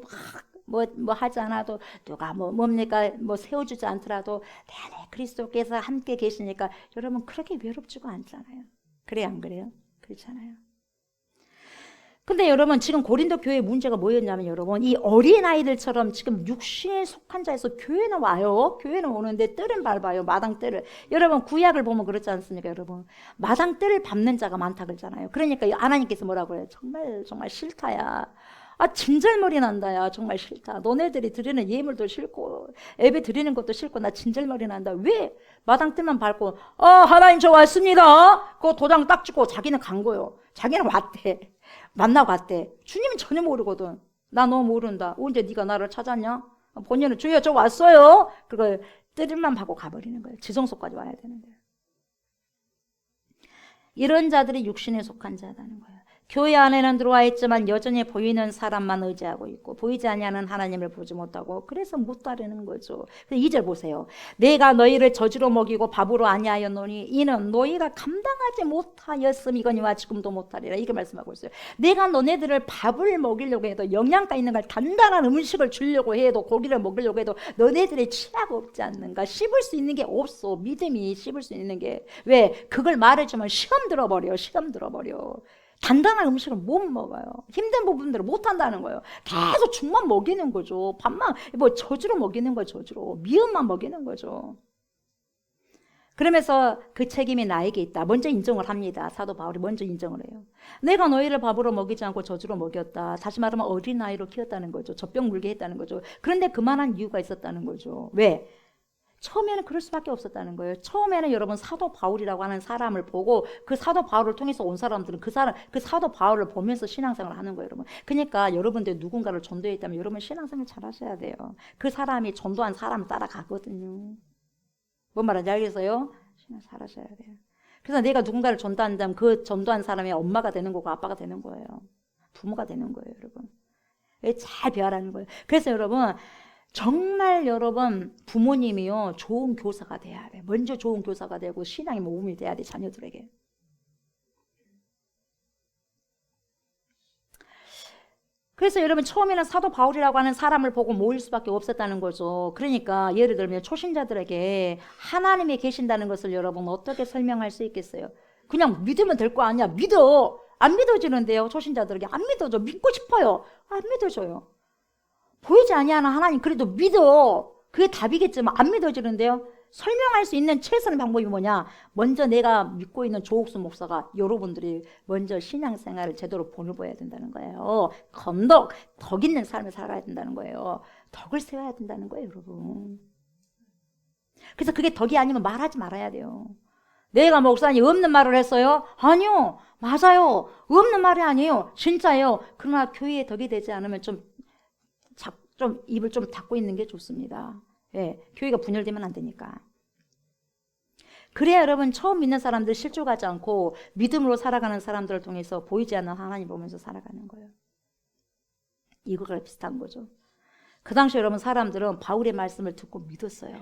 뭐 하지 않아도 누가 뭡니까 세워주지 않더라도 내 안에 그리스도께서 함께 계시니까 여러분 그렇게 외롭지가 않잖아요. 그래요 안 그래요? 그렇잖아요. 근데 여러분 지금 고린도 교회의 문제가 뭐였냐면 여러분 이 어린아이들처럼 지금 육신에 속한 자에서 교회는 와요. 교회는 오는데 뜰은 밟아요. 마당 뜰을. 여러분 구약을 보면 그렇지 않습니까 여러분? 마당 뜰을 밟는 자가 많다 그러잖아요. 그러니까 하나님께서 뭐라고 해요? 정말 싫다야. 아 진절머리 난다야. 정말 싫다. 너네들이 드리는 예물도 싫고 예배 드리는 것도 싫고 나 진절머리 난다. 왜? 마당 뜰만 밟고 하나님 저 왔습니다. 그 도장 딱 찍고 자기는 간 거예요. 자기는 왔대. 만나고 갔대. 주님은 전혀 모르거든. 나 너 모른다. 언제 네가 나를 찾았냐? 본인은 주여 저 왔어요. 그걸 뜰만 받고 가버리는 거예요. 지성소까지 와야 되는 거예요. 이런 자들이 육신에 속한 자라는 거예요. 교회 안에는 들어와 있지만 여전히 보이는 사람만 의지하고 있고 보이지 아니하는 하나님을 보지 못하고 그래서 못 따르는 거죠. 2절 보세요. 내가 너희를 저주로 먹이고 밥으로 아니하였노니 이는 너희가 감당하지 못하였음이거니와 지금도 못하리라. 이렇게 말씀하고 있어요. 내가 너네들을 밥을 먹이려고 해도 영양가 있는 걸 단단한 음식을 주려고 해도 고기를 먹이려고 해도 너네들의 치아가 없지 않는가. 씹을 수 있는 게 없어. 믿음이 씹을 수 있는 게. 왜? 그걸 말해주면 시험 들어버려. 단단한 음식을 못 먹어요. 힘든 부분들을 못 한다는 거예요. 계속 죽만 먹이는 거죠. 밥만 저주로 먹이는 거예요. 저주로 미움만 먹이는 거죠. 그러면서 그 책임이 나에게 있다. 먼저 인정을 합니다. 사도 바울이 먼저 인정을 해요. 내가 너희를 밥으로 먹이지 않고 저주로 먹였다. 다시 말하면 어린아이로 키웠다는 거죠. 젖병 물게 했다는 거죠. 그런데 그만한 이유가 있었다는 거죠. 왜? 처음에는 그럴 수밖에 없었다는 거예요. 처음에는 여러분 사도 바울이라고 하는 사람을 보고 그 사도 바울을 통해서 온 사람들은 그 사도 바울을 보면서 신앙생활을 하는 거예요, 여러분. 그러니까 여러분들 누군가를 전도했다면 여러분 신앙생활 잘 하셔야 돼요. 그 사람이 전도한 사람을 따라가거든요. 뭔 말인지 알겠어요? 신앙 잘 하셔야 돼요. 그래서 내가 누군가를 전도한다면 그 전도한 사람의 엄마가 되는 거고 아빠가 되는 거예요. 부모가 되는 거예요, 여러분. 잘 배워라는 거예요. 그래서 여러분 정말 여러분 부모님이요 좋은 교사가 돼야 돼. 먼저 좋은 교사가 되고 신앙의 모범이 돼야 돼 자녀들에게. 그래서 여러분 처음에는 사도 바울이라고 하는 사람을 보고 모일 수밖에 없었다는 거죠. 그러니까 예를 들면 초신자들에게 하나님이 계신다는 것을 여러분 어떻게 설명할 수 있겠어요? 그냥 믿으면 될 거 아니야. 믿어. 안 믿어지는데요. 초신자들에게 안 믿어져. 믿고 싶어요. 안 믿어져요. 보이지 아니하는 하나님 그래도 믿어. 그게 답이겠지만 안 믿어지는데요. 설명할 수 있는 최선의 방법이 뭐냐? 먼저 내가 믿고 있는 조옥수 목사가 여러분들이 먼저 신앙생활을 제대로 보내봐야 된다는 거예요. 덕 있는 삶을 살아야 된다는 거예요. 덕을 세워야 된다는 거예요, 여러분. 그래서 그게 덕이 아니면 말하지 말아야 돼요. 내가 목사님 없는 말을 했어요? 아니요. 맞아요. 없는 말이 아니에요. 진짜예요. 그러나 교회에 덕이 되지 않으면 좀 입을 좀 닫고 있는 게 좋습니다. 예, 교회가 분열되면 안 되니까. 그래야 여러분 처음 믿는 사람들 실족하지 않고 믿음으로 살아가는 사람들을 통해서 보이지 않는 하나님 보면서 살아가는 거예요. 이거랑 비슷한 거죠. 그 당시 여러분 사람들은 바울의 말씀을 듣고 믿었어요.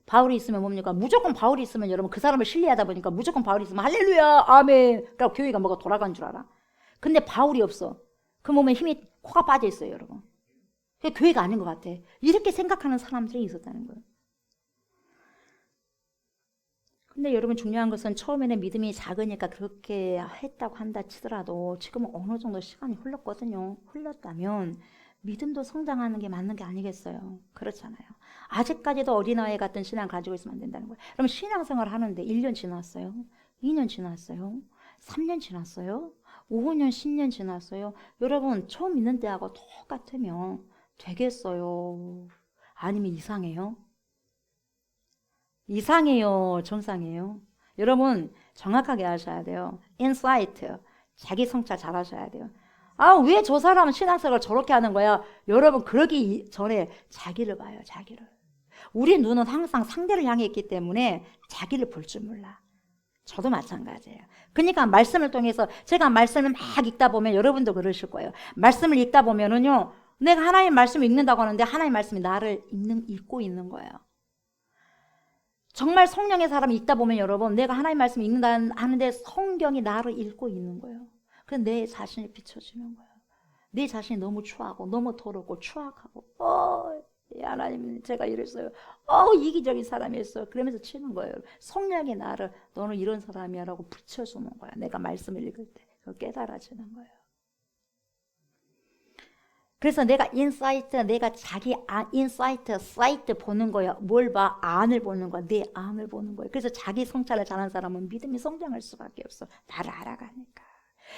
바울이 있으면 뭡니까? 무조건 바울이 있으면 여러분 그 사람을 신뢰하다 보니까 무조건 바울이 있으면 할렐루야 아멘 그러니까 교회가 뭐가 돌아간 줄 알아. 근데 바울이 없어. 그 몸에 힘이 코가 빠져 있어요, 여러분. 그게 교회가 아닌 것 같아. 이렇게 생각하는 사람들이 있었다는 거예요. 근데 여러분 중요한 것은 처음에는 믿음이 작으니까 그렇게 했다고 한다 치더라도 지금은 어느 정도 시간이 흘렀거든요. 흘렀다면 믿음도 성장하는 게 맞는 게 아니겠어요. 그렇잖아요. 아직까지도 어린아이 같은 신앙 가지고 있으면 안 된다는 거예요. 그럼 신앙생활 하는데 1년 지났어요. 2년 지났어요. 3년 지났어요. 5년, 10년 지났어요. 여러분 처음 믿는 때하고 똑같으면 되겠어요. 아니면 이상해요? 이상해요? 정상이에요? 여러분 정확하게 하셔야 돼요. 인사이트, 자기 성찰 잘 하셔야 돼요. 아, 왜 저 사람은 신앙생활을 저렇게 하는 거야? 여러분 그러기 전에 자기를 봐요. 자기를. 우리 눈은 항상 상대를 향해 있기 때문에 자기를 볼 줄 몰라. 저도 마찬가지예요. 그러니까 말씀을 통해서 제가 말씀을 막 읽다 보면 여러분도 그러실 거예요. 말씀을 읽다 보면은요, 내가 하나님 말씀을 읽는다고 하는데 하나님 말씀이 나를 읽고 있는 거예요. 정말 성령의 사람이 읽다 보면 여러분, 내가 하나님 말씀을 읽는다 하는데 성경이 나를 읽고 있는 거예요. 그래서 내 자신이 비춰지는 거예요. 내 자신이 너무 추하고 너무 더럽고 추악하고 하나님 제가 이랬어요. 이기적인 사람이었어요. 그러면서 치는 거예요. 성령이 나를 너는 이런 사람이야 라고 붙여주는 거야. 내가 말씀을 읽을 때 깨달아지는 거예요. 그래서 내가 인사이트, 내가 자기 인사이트, 사이트 보는 거야. 뭘 봐? 안을 보는 거야. 내 안을 보는 거예요. 그래서 자기 성찰을 잘하는 사람은 믿음이 성장할 수밖에 없어. 나를 알아가니까.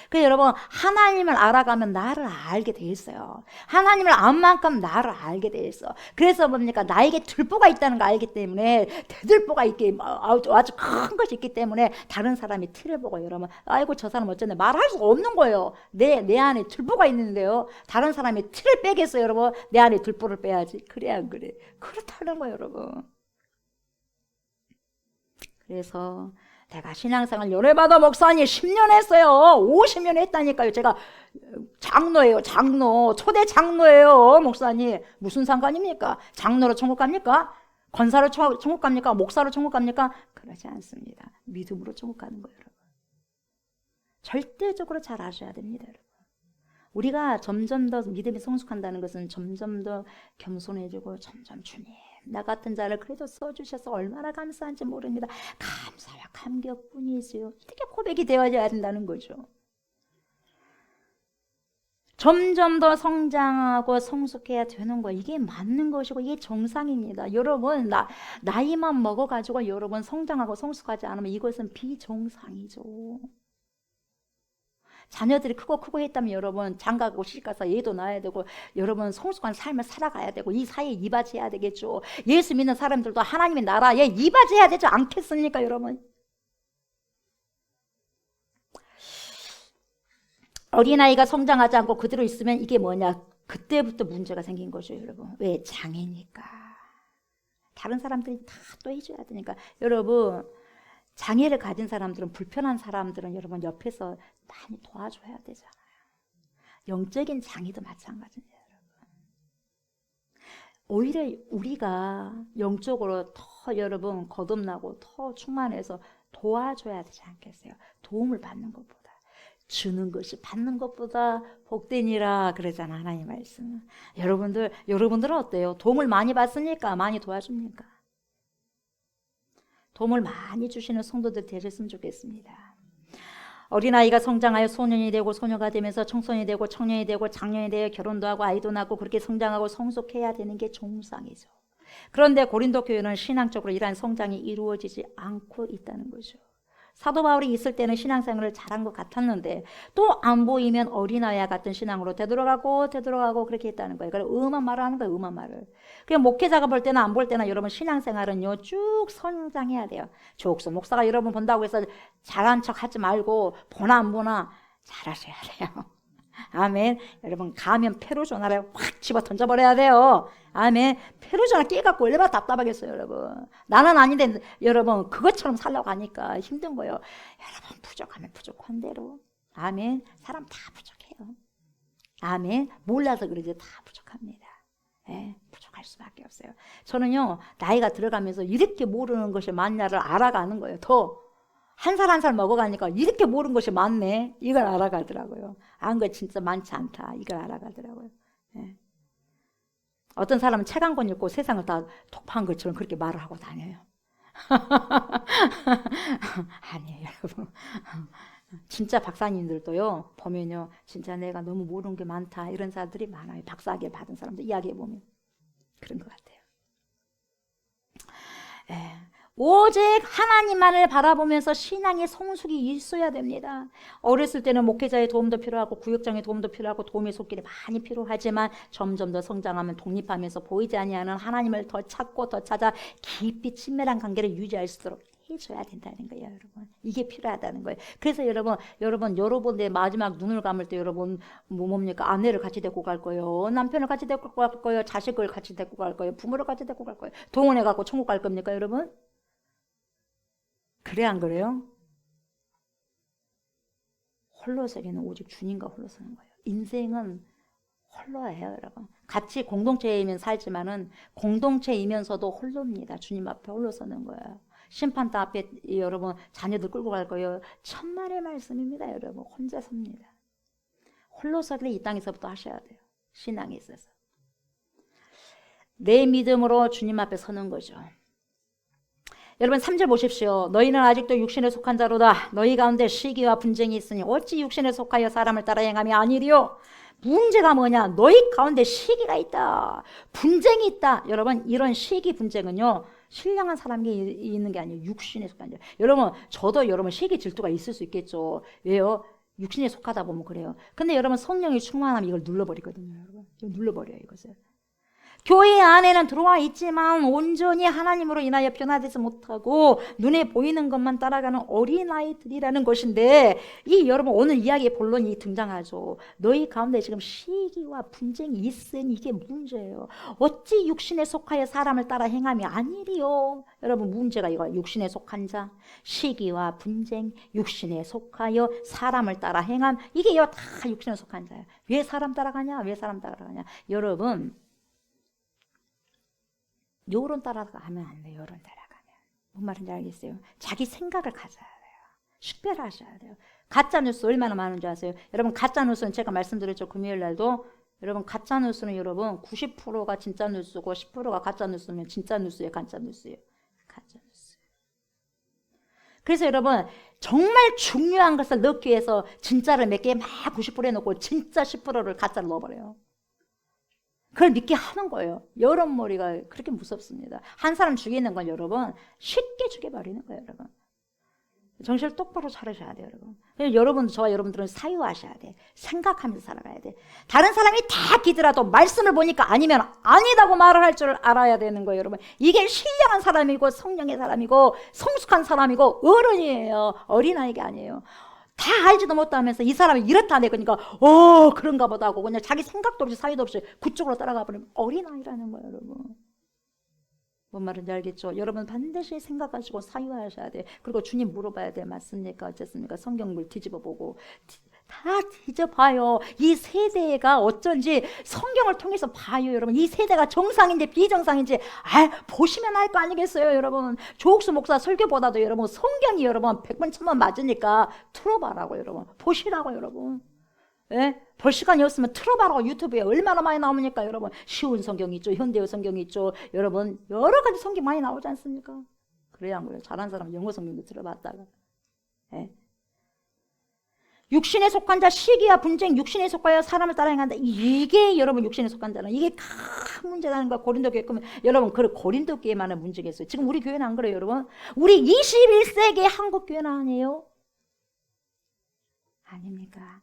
그래서 여러분 하나님을 알아가면 나를 알게 돼 있어요. 하나님을 안 만큼 나를 알게 돼 있어. 그래서 뭡니까? 나에게 들보가 있다는 걸 알기 때문에 대들보가 있게 아주 큰 것이 있기 때문에 다른 사람이 티를 보고 여러분 아이고 저 사람 어쩌네 말할 수가 없는 거예요. 내 안에 들보가 있는데요. 다른 사람이 티를 빼겠어요. 여러분 내 안에 들보를 빼야지. 그래 안 그래? 그렇다는 거예요. 여러분. 그래서 내가 신앙생활 열애받아 목사님 10년 했어요. 50년 했다니까요. 제가 장로예요. 장로. 초대 장로예요. 목사님. 무슨 상관입니까? 장로로 천국 갑니까? 권사로 천국 갑니까? 목사로 천국 갑니까? 그러지 않습니다. 믿음으로 천국 가는 거예요. 여러분. 절대적으로 잘 아셔야 됩니다. 여러분. 우리가 점점 더 믿음이 성숙한다는 것은 점점 더 겸손해지고 점점 주님 나 같은 자를 그래도 써주셔서 얼마나 감사한지 모릅니다. 감사와 감격뿐이지요. 이렇게 고백이 되어져야 된다는 거죠. 점점 더 성장하고 성숙해야 되는 거 이게 맞는 것이고 이게 정상입니다. 여러분 나이만 먹어가지고 여러분 성장하고 성숙하지 않으면 이것은 비정상이죠. 자녀들이 크고 했다면 여러분 장가가고 시집가서 얘도 낳아야 되고 여러분 성숙한 삶을 살아가야 되고 이 사이에 이바지해야 되겠죠. 예수 믿는 사람들도 하나님의 나라에 이바지해야 되지 않겠습니까 여러분? 어린아이가 성장하지 않고 그대로 있으면 이게 뭐냐? 그때부터 문제가 생긴 거죠 여러분. 왜? 장애니까. 다른 사람들이 다 또 해줘야 되니까. 여러분 장애를 가진 사람들은 불편한 사람들은 여러분 옆에서 많이 도와줘야 되잖아요. 영적인 장애도 마찬가지입니다. 여러분. 오히려 우리가 영적으로 더 여러분 거듭나고 더 충만해서 도와줘야 되지 않겠어요? 도움을 받는 것보다. 주는 것이 받는 것보다 복되니라 그러잖아 하나님 말씀은. 여러분들은 어때요? 도움을 많이 받습니까? 많이 도와줍니까? 도움을 많이 주시는 성도들 되셨으면 좋겠습니다. 어린아이가 성장하여 소년이 되고 소녀가 되면서 청소년이 되고 청년이 되고 장년이 되어 결혼도 하고 아이도 낳고 그렇게 성장하고 성숙해야 되는 게 정상이죠. 그런데 고린도 교회는 신앙적으로 이러한 성장이 이루어지지 않고 있다는 거죠. 사도 바울이 있을 때는 신앙생활을 잘한 것 같았는데 또 안 보이면 어린아이와 같은 신앙으로 되돌아가고 그렇게 했다는 거예요. 그래서 음한 말을 하는 거예요. 음한 말을. 그냥 목회자가 볼 때나 안 볼 때나 여러분 신앙생활은요 쭉 성장해야 돼요. 조옥수 목사가 여러분 본다고 해서 잘한 척 하지 말고 보나 안 보나 잘하셔야 돼요. 아멘. 여러분 가면 페루조나를 확 집어 던져버려야 돼요. 아멘. 페루조나 끼갖고 얼마나 답답하겠어요 여러분. 나는 아닌데 여러분 그것처럼 살려고 하니까 힘든 거예요. 여러분 부족하면 부족한 대로. 아멘. 사람 다 부족해요. 아멘. 몰라서 그러지 다 부족합니다. 예, 부족할 수밖에 없어요. 저는요 나이가 들어가면서 이렇게 모르는 것이 많냐를 알아가는 거예요. 더 한 살 한 살 먹어가니까 이렇게 모르는 것이 많네. 이걸 알아가더라고요. 안 거 진짜 많지 않다. 이걸 알아가더라고요. 예. 어떤 사람은 책 한 권 읽고 세상을 다 독파한 것처럼 그렇게 말을 하고 다녀요. 아니에요, 여러분. 진짜 박사님들도요, 보면요, 진짜 내가 너무 모르는 게 많다. 이런 사람들이 많아요. 박사학위 받은 사람들 이야기해보면. 그런 것 같아요. 예. 오직 하나님만을 바라보면서 신앙의 성숙이 있어야 됩니다. 어렸을 때는 목회자의 도움도 필요하고 구역장의 도움도 필요하고 도움의 손길이 많이 필요하지만 점점 더 성장하면 독립하면서 보이지 아니하는 하나님을 더 찾고 더 찾아 깊이 친밀한 관계를 유지할 수 있도록 해줘야 된다는 거예요, 여러분. 이게 필요하다는 거예요. 그래서 여러분 내 마지막 눈을 감을 때 여러분 뭡니까? 아내를 같이 데리고 갈 거예요. 남편을 같이 데리고 갈 거예요. 자식을 같이 데리고 갈 거예요. 부모를 같이 데리고 갈 거예요. 동원해 갖고 천국 갈 겁니까, 여러분? 그래 안 그래요? 홀로 서기는 오직 주님과 홀로 서는 거예요. 인생은 홀로예요, 여러분. 같이 공동체이면 살지만은 공동체이면서도 홀로입니다. 주님 앞에 홀로 서는 거예요. 심판대 앞에 여러분 자녀들 끌고 갈 거예요. 천만의 말씀입니다, 여러분. 혼자 섭니다. 홀로 서기를 이 땅에서부터 하셔야 돼요. 신앙에 있어서. 내 믿음으로 주님 앞에 서는 거죠. 여러분 3절 보십시오. 너희는 아직도 육신에 속한 자로다. 너희 가운데 시기와 분쟁이 있으니 어찌 육신에 속하여 사람을 따라 행함이 아니리요. 문제가 뭐냐? 너희 가운데 시기가 있다. 분쟁이 있다. 여러분 이런 시기 분쟁은요. 신령한 사람이 있는 게 아니에요. 육신에 속한 자. 여러분 저도 여러분 시기 질투가 있을 수 있겠죠. 왜요? 육신에 속하다 보면 그래요. 근데 여러분 성령이 충만하면 이걸 눌러버리거든요. 여러분 눌러버려요 이것을. 교회 안에는 들어와 있지만 온전히 하나님으로 인하여 변화되지 못하고 눈에 보이는 것만 따라가는 어린아이들이라는 것인데 이 여러분 오늘 이야기의 본론이 등장하죠. 너희 가운데 지금 시기와 분쟁이 있으니 이게 문제예요. 어찌 육신에 속하여 사람을 따라 행함이 아니리요. 여러분 문제가 이거예요. 육신에 속한 자, 시기와 분쟁, 육신에 속하여 사람을 따라 행함. 이게 다 육신에 속한 자예요. 왜 사람 따라가냐? 왜 사람 따라가냐? 여러분 요런 따라가면 안 돼요. 요런 따라가면. 뭔 말인지 알겠어요? 자기 생각을 가져야 돼요. 식별하셔야 돼요. 가짜뉴스 얼마나 많은지 아세요? 여러분 가짜뉴스는 제가 말씀드렸죠. 금요일 날도. 여러분 가짜뉴스는 여러분 90%가 진짜뉴스고 10%가 가짜뉴스면 진짜뉴스예요. 가짜뉴스예요. 가짜뉴스. 그래서 여러분 정말 중요한 것을 넣기 위해서 진짜를 몇 개 막 90% 해놓고 진짜 10%를 가짜를 넣어버려요. 그걸 믿게 하는 거예요. 여러분 머리가 그렇게 무섭습니다. 한 사람 죽이는 건 여러분 쉽게 죽여버리는 거예요. 여러분 정신을 똑바로 차리셔야 돼요. 여러분 저와 여러분들은 사유하셔야 돼. 생각하면서 살아가야 돼. 다른 사람이 다 기더라도 말씀을 보니까 아니면 아니다고 말을 할 줄 알아야 되는 거예요. 여러분 이게 신령한 사람이고 성령의 사람이고 성숙한 사람이고 어른이에요. 어린아이가 아니에요. 다 알지도 못하면서 이 사람이 이렇다 내 그러니까 그런가 보다 하고 그냥 자기 생각도 없이 사유도 없이 그쪽으로 따라가 버리면 어린아이라는 거예요. 여러분 뭔 말인지 알겠죠? 여러분 반드시 생각하시고 사유하셔야 돼. 그리고 주님 물어봐야 돼. 맞습니까? 어쨌습니까? 성경을 뒤집어보고 다 뒤져봐요. 이 세대가 어쩐지 성경을 통해서 봐요. 여러분 이 세대가 정상인지 비정상인지 보시면 알 거 아니겠어요. 여러분 조옥수 목사 설교보다도 여러분 성경이 여러분 100번 1000번 맞으니까 틀어봐라고 여러분 보시라고 여러분. 예? 볼 시간이 없으면 틀어봐라고. 유튜브에 얼마나 많이 나오니까 여러분 쉬운 성경이 있죠. 현대어 성경이 있죠. 여러분 여러 가지 성경 많이 나오지 않습니까? 그래야 안 그래요. 잘하는 사람은 영어 성경도 들어봤다가 예? 육신에 속한 자, 시기와 분쟁, 육신에 속하여 사람을 따라 행한다. 이게 여러분 육신에 속한 자는 이게 큰 문제라는 거야. 고린도 교회 보면 여러분 그 고린도 교회만의 문제겠어요. 지금 우리 교회는 안 그래요, 여러분. 우리 21세기 한국 교회는 아니에요? 아닙니까?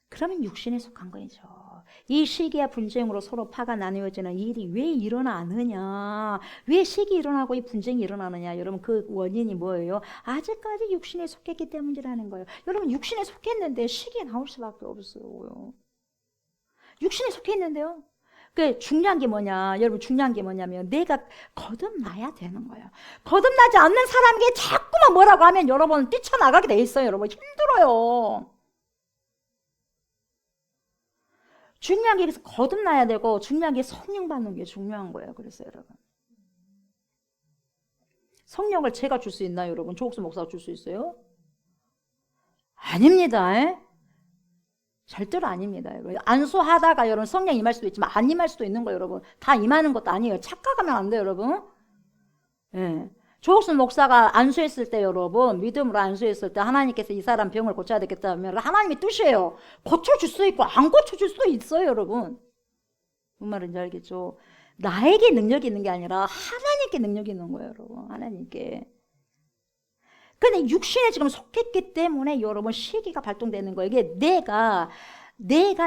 그러면 육신에 속한 거죠. 이 시기와 분쟁으로 서로 파가 나누어지는 일이 왜 일어나느냐? 왜 시기 일어나고 이 분쟁이 일어나느냐? 여러분 그 원인이 뭐예요? 아직까지 육신에 속했기 때문이라는 거예요. 여러분 육신에 속했는데 시기에 나올 수밖에 없어요. 육신에 속했는데요. 그 중요한 게 뭐냐? 여러분 중요한 게 뭐냐면 내가 거듭나야 되는 거예요. 거듭나지 않는 사람에게 자꾸만 뭐라고 하면 여러분 뛰쳐나가게 돼 있어요. 여러분 힘들어요. 중요한 게 그래서 거듭나야 되고 중요한 게 성령 받는 게 중요한 거예요. 그래서 여러분 성령을 제가 줄 수 있나요? 여러분 조옥수 목사가 줄 수 있어요? 아닙니다. 절대로 아닙니다. 여러분. 안수하다가 여러분 성령 임할 수도 있지만 안 임할 수도 있는 거예요. 여러분 다 임하는 것도 아니에요. 착각하면 안 돼요. 여러분 예. 조옥순 목사가 안수했을 때 여러분 믿음으로 안수했을 때 하나님께서 이 사람 병을 고쳐야 되겠다면 하나님의 뜻이에요. 고쳐줄 수 있고 안 고쳐줄 수도 있어요. 여러분 뭔 말인지 알겠죠? 나에게 능력이 있는 게 아니라 하나님께 능력이 있는 거예요, 여러분. 하나님께. 근데 육신에 지금 속했기 때문에 여러분 시기가 발동되는 거예요. 이게 내가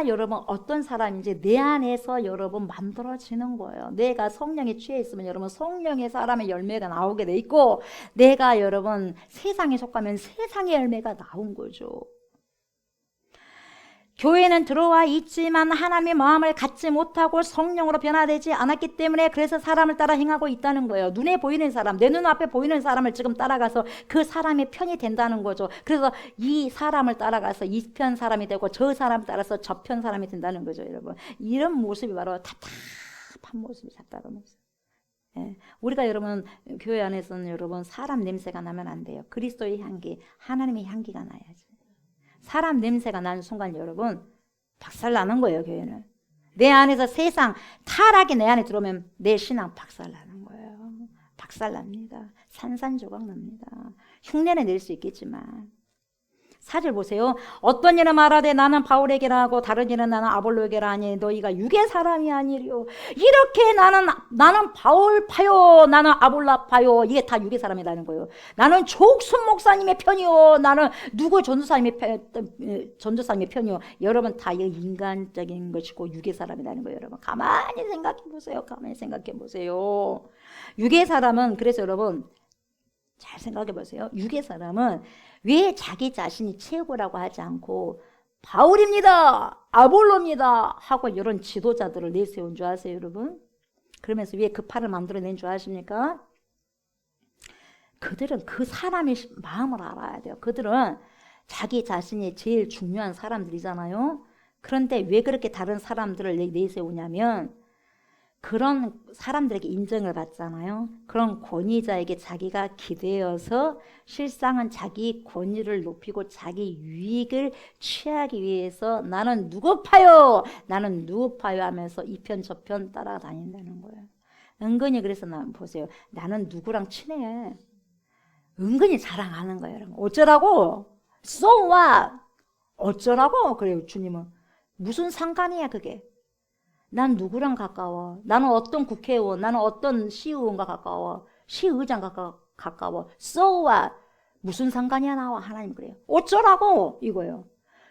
여러분 어떤 사람인지 내 안에서 여러분 만들어지는 거예요. 내가 성령에 취해 있으면 여러분 성령의 사람의 열매가 나오게 돼 있고, 내가 여러분 세상에 속하면 세상의 열매가 나온 거죠. 교회는 들어와 있지만 하나님의 마음을 갖지 못하고 성령으로 변화되지 않았기 때문에 그래서 사람을 따라 행하고 있다는 거예요. 눈에 보이는 사람, 내 눈앞에 보이는 사람을 지금 따라가서 그 사람의 편이 된다는 거죠. 그래서 이 사람을 따라가서 이 편 사람이 되고 저 사람을 따라서 저 편 사람이 된다는 거죠, 여러분. 이런 모습이 바로 답답한 모습이 답답한 모습. 예. 우리가 여러분 교회 안에서는 여러분 사람 냄새가 나면 안 돼요. 그리스도의 향기, 하나님의 향기가 나야지. 사람 냄새가 나는 순간 여러분 박살나는 거예요. 교회는 내 안에서 세상 타락이 내 안에 들어오면 내 신앙 박살나는 거예요. 박살납니다. 산산조각 납니다. 흉내는 낼 수 있겠지만. 4절 보세요. 어떤 이는 말하되 나는 바울에게라 하고 다른 이는 나는 아볼로에게라 하니 너희가 육의 사람이 아니리요. 이렇게 나는 바울 파요, 나는 아볼라 파요. 이게 다 육의 사람이라는 거예요. 나는 조옥순 목사님의 편이요, 나는 누구 전도사님의 편이요. 여러분 다 이거 인간적인 것이고 육의 사람이라는 거예요. 여러분 가만히 생각해 보세요. 가만히 생각해 보세요. 육의 사람은, 그래서 여러분 잘 생각해 보세요. 육의 사람은 왜 자기 자신이 최고라고 하지 않고 바울입니다, 아볼로입니다 하고 이런 지도자들을 내세운 줄 아세요, 여러분? 그러면서 왜 그 팔을 만들어낸 줄 아십니까? 그들은 그 사람의 마음을 알아야 돼요. 그들은 자기 자신이 제일 중요한 사람들이잖아요. 그런데 왜 그렇게 다른 사람들을 내세우냐면 그런 사람들에게 인정을 받잖아요. 그런 권위자에게 자기가 기대어서 실상은 자기 권위를 높이고 자기 유익을 취하기 위해서 나는 누구 파요, 나는 누구 파요 하면서 이 편 저 편 따라다닌다는 거예요. 은근히 그래서 보세요. 나는 누구랑 친해. 은근히 자랑하는 거예요. 여러분. 어쩌라고? So what? 어쩌라고? 그래요. 주님은. 무슨 상관이야 그게. 난 누구랑 가까워? 나는 어떤 국회의원, 나는 어떤 시의원과 가까워? 시의장과 가까워? So what? 무슨 상관이야 나와? 하나님 그래요. 어쩌라고? 이거예요.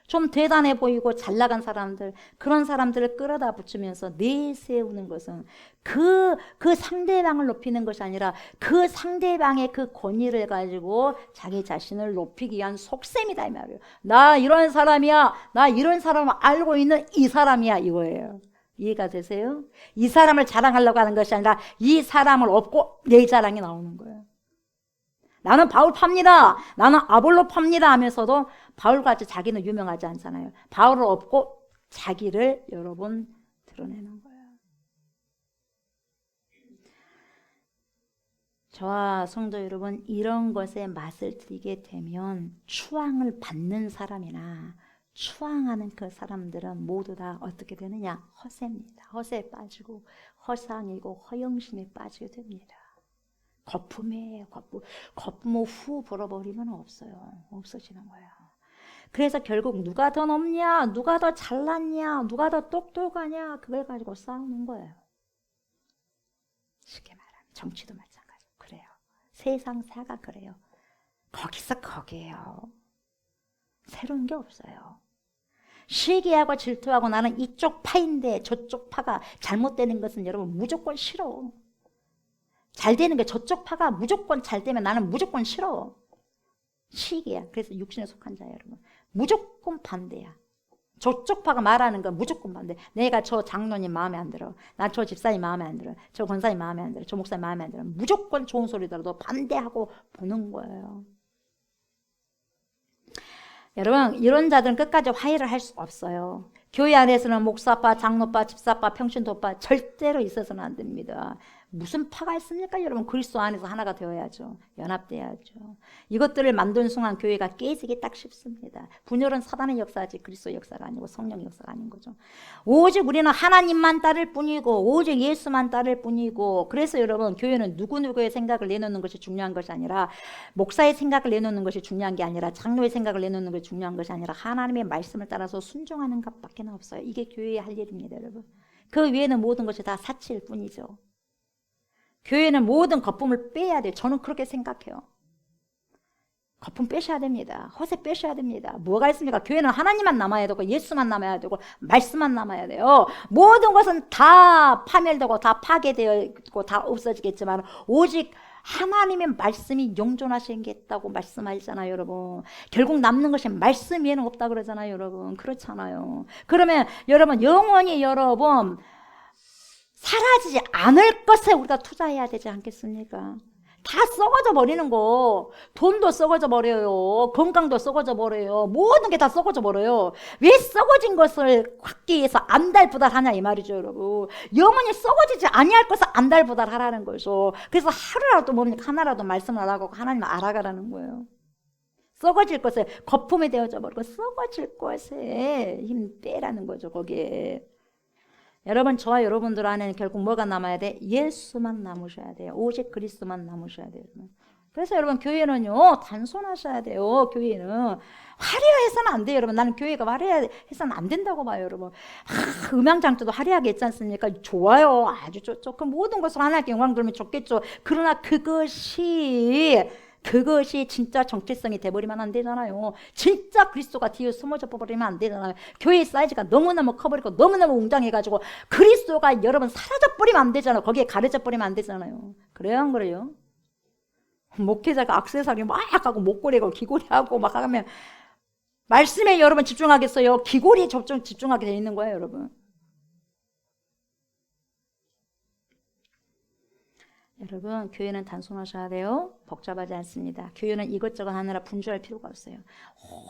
좀 대단해 보이고 잘 나간 사람들, 그런 사람들을 끌어다 붙이면서 내세우는 것은 그 상대방을 높이는 것이 아니라 그 상대방의 그 권위를 가지고 자기 자신을 높이기 위한 속셈이다 이 말이에요. 나 이런 사람이야, 나 이런 사람을 알고 있는 이 사람이야 이거예요. 이해가 되세요? 이 사람을 자랑하려고 하는 것이 아니라 이 사람을 업고 내 자랑이 나오는 거예요. 나는 바울 팝니다, 나는 아볼로 팝니다 하면서도 바울같이 자기는 유명하지 않잖아요. 바울을 업고 자기를 여러분 드러내는 거예요. 저와 성도 여러분, 이런 것에 맛을 들이게 되면 추앙을 받는 사람이나 추앙하는 그 사람들은 모두 다 어떻게 되느냐? 허세입니다. 허세에 빠지고 허상이고 허영심에 빠지게 됩니다. 거품이에요. 거품 후 불어버리면 없어지는 거예요. 그래서 결국 누가 더 높냐, 누가 더 잘났냐, 누가 더 똑똑하냐, 그걸 가지고 싸우는 거예요. 쉽게 말하면 정치도 마찬가지고 그래요. 세상사가 그래요. 거기서 거기에요. 새로운 게 없어요. 시기하고 질투하고 나는 이쪽 파인데 저쪽 파가 잘못되는 것은 여러분 무조건 싫어. 잘 되는 게 저쪽 파가 무조건 잘 되면 나는 무조건 싫어. 시기야. 그래서 육신에 속한 자야 여러분. 무조건 반대야. 저쪽 파가 말하는 건 무조건 반대. 내가 저 장로님 마음에 안 들어. 나 저 집사님 마음에 안 들어. 저 권사님 마음에 안 들어. 저 목사님 마음에 안 들어. 무조건 좋은 소리 들어도 반대하고 보는 거예요. 여러분 이런 자들은 끝까지 화해를 할 수 없어요. 교회 안에서는 목사파, 장로파, 집사파, 평신도파 절대로 있어서는 안 됩니다. 무슨 파가 있습니까? 여러분 그리스도 안에서 하나가 되어야죠. 연합돼야죠. 이것들을 만든 순간 교회가 깨지기 딱 쉽습니다. 분열은 사단의 역사지 그리스도의 역사가 아니고 성령의 역사가 아닌 거죠. 오직 우리는 하나님만 따를 뿐이고 오직 예수만 따를 뿐이고, 그래서 여러분 교회는 누구누구의 생각을 내놓는 것이 중요한 것이 아니라, 목사의 생각을 내놓는 것이 중요한 게 아니라, 장로의 생각을 내놓는 것이 중요한 것이 아니라 하나님의 말씀을 따라서 순종하는 것밖에 없어요. 이게 교회의 할 일입니다. 여러분 그 외에는 모든 것이 다 사치일 뿐이죠. 교회는 모든 거품을 빼야 돼요. 저는 그렇게 생각해요. 거품 빼셔야 됩니다. 허세 빼셔야 됩니다. 뭐가 있습니까? 교회는 하나님만 남아야 되고 예수만 남아야 되고 말씀만 남아야 돼요. 모든 것은 다 파멸되고 다 파괴되어 있고 다 없어지겠지만 오직 하나님의 말씀이 영존하시겠다고 말씀하시잖아요, 여러분. 결국 남는 것이 말씀 외에는 없다 그러잖아요, 여러분. 그렇잖아요. 그러면 여러분 영원히 여러분 사라지지 않을 것에 우리가 투자해야 되지 않겠습니까? 다 썩어져 버리는 거. 돈도 썩어져 버려요. 건강도 썩어져 버려요. 모든 게 다 썩어져 버려요. 왜 썩어진 것을 갖기 위해서 안달부달하냐 이 말이죠, 여러분. 영원히 썩어지지 아니할 것을 안달부달하라는 거죠. 그래서 하루라도 뭡니까? 하나라도 말씀을 하라고 하나님을 알아가라는 거예요. 썩어질 것에 거품이 되어져 버리고 썩어질 것에 힘 빼라는 거죠, 거기에. 여러분, 저와 여러분들 안에는 결국 뭐가 남아야 돼? 예수만 남으셔야 돼요. 오직 그리스도만 남으셔야 돼요. 그래서 여러분 교회는요 단순하셔야 돼요. 교회는 화려해서는 안 돼요. 여러분 나는 교회가 화려해서는 안 된다고 봐요. 여러분 음향장터도 화려하게 있지 않습니까? 좋아요. 아주 좋죠. 그 모든 것을 하나님께 영광 돌면 좋겠죠. 그러나 그것이 진짜 정체성이 돼버리면 안 되잖아요. 진짜 그리스도가 뒤에 숨어져 버리면 안 되잖아요. 교회의 사이즈가 너무너무 커버리고 너무너무 웅장해가지고 그리스도가 여러분 사라져버리면 안 되잖아요. 거기에 가려져버리면 안 되잖아요. 그래요 안 그래요? 목회자가 액세서리 막 하고 목걸이하고 귀걸이하고 막 하면 말씀에 여러분 집중하겠어요? 귀걸이에 집중하게 돼 있는 거예요, 여러분. 여러분 교회는 단순하셔야 돼요. 복잡하지 않습니다. 교회는 이것저것 하느라 분주할 필요가 없어요.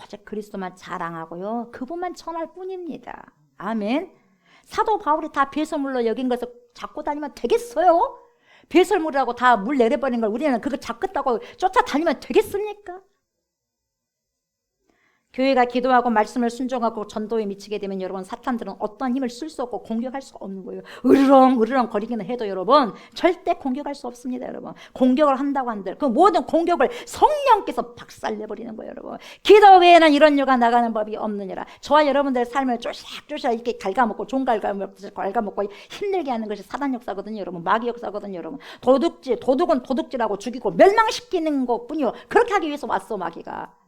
오직 그리스도만 자랑하고요. 그분만 전할 뿐입니다. 아멘. 사도 바울이 다 배설물로 여긴 것을 잡고 다니면 되겠어요? 배설물이라고 다 물 내려버린 걸 우리는 그거 잡겠다고 쫓아다니면 되겠습니까? 교회가 기도하고 말씀을 순종하고 전도에 미치게 되면 여러분 사탄들은 어떤 힘을 쓸 수 없고 공격할 수가 없는 거예요. 으르렁 거리기는 해도 여러분 절대 공격할 수 없습니다. 여러분 공격을 한다고 한들 그 모든 공격을 성령께서 박살내버리는 거예요. 여러분 기도 외에는 이런 유가 나가는 법이 없느니라. 저와 여러분들의 삶을 쪼샥쪼샥 이렇게 갉아먹고 종 갉아먹고 힘들게 하는 것이 사단 역사거든요. 여러분 마귀 역사거든요. 여러분 도둑은 도둑질하고 죽이고 멸망시키는 것뿐이요. 그렇게 하기 위해서 왔어 마귀가.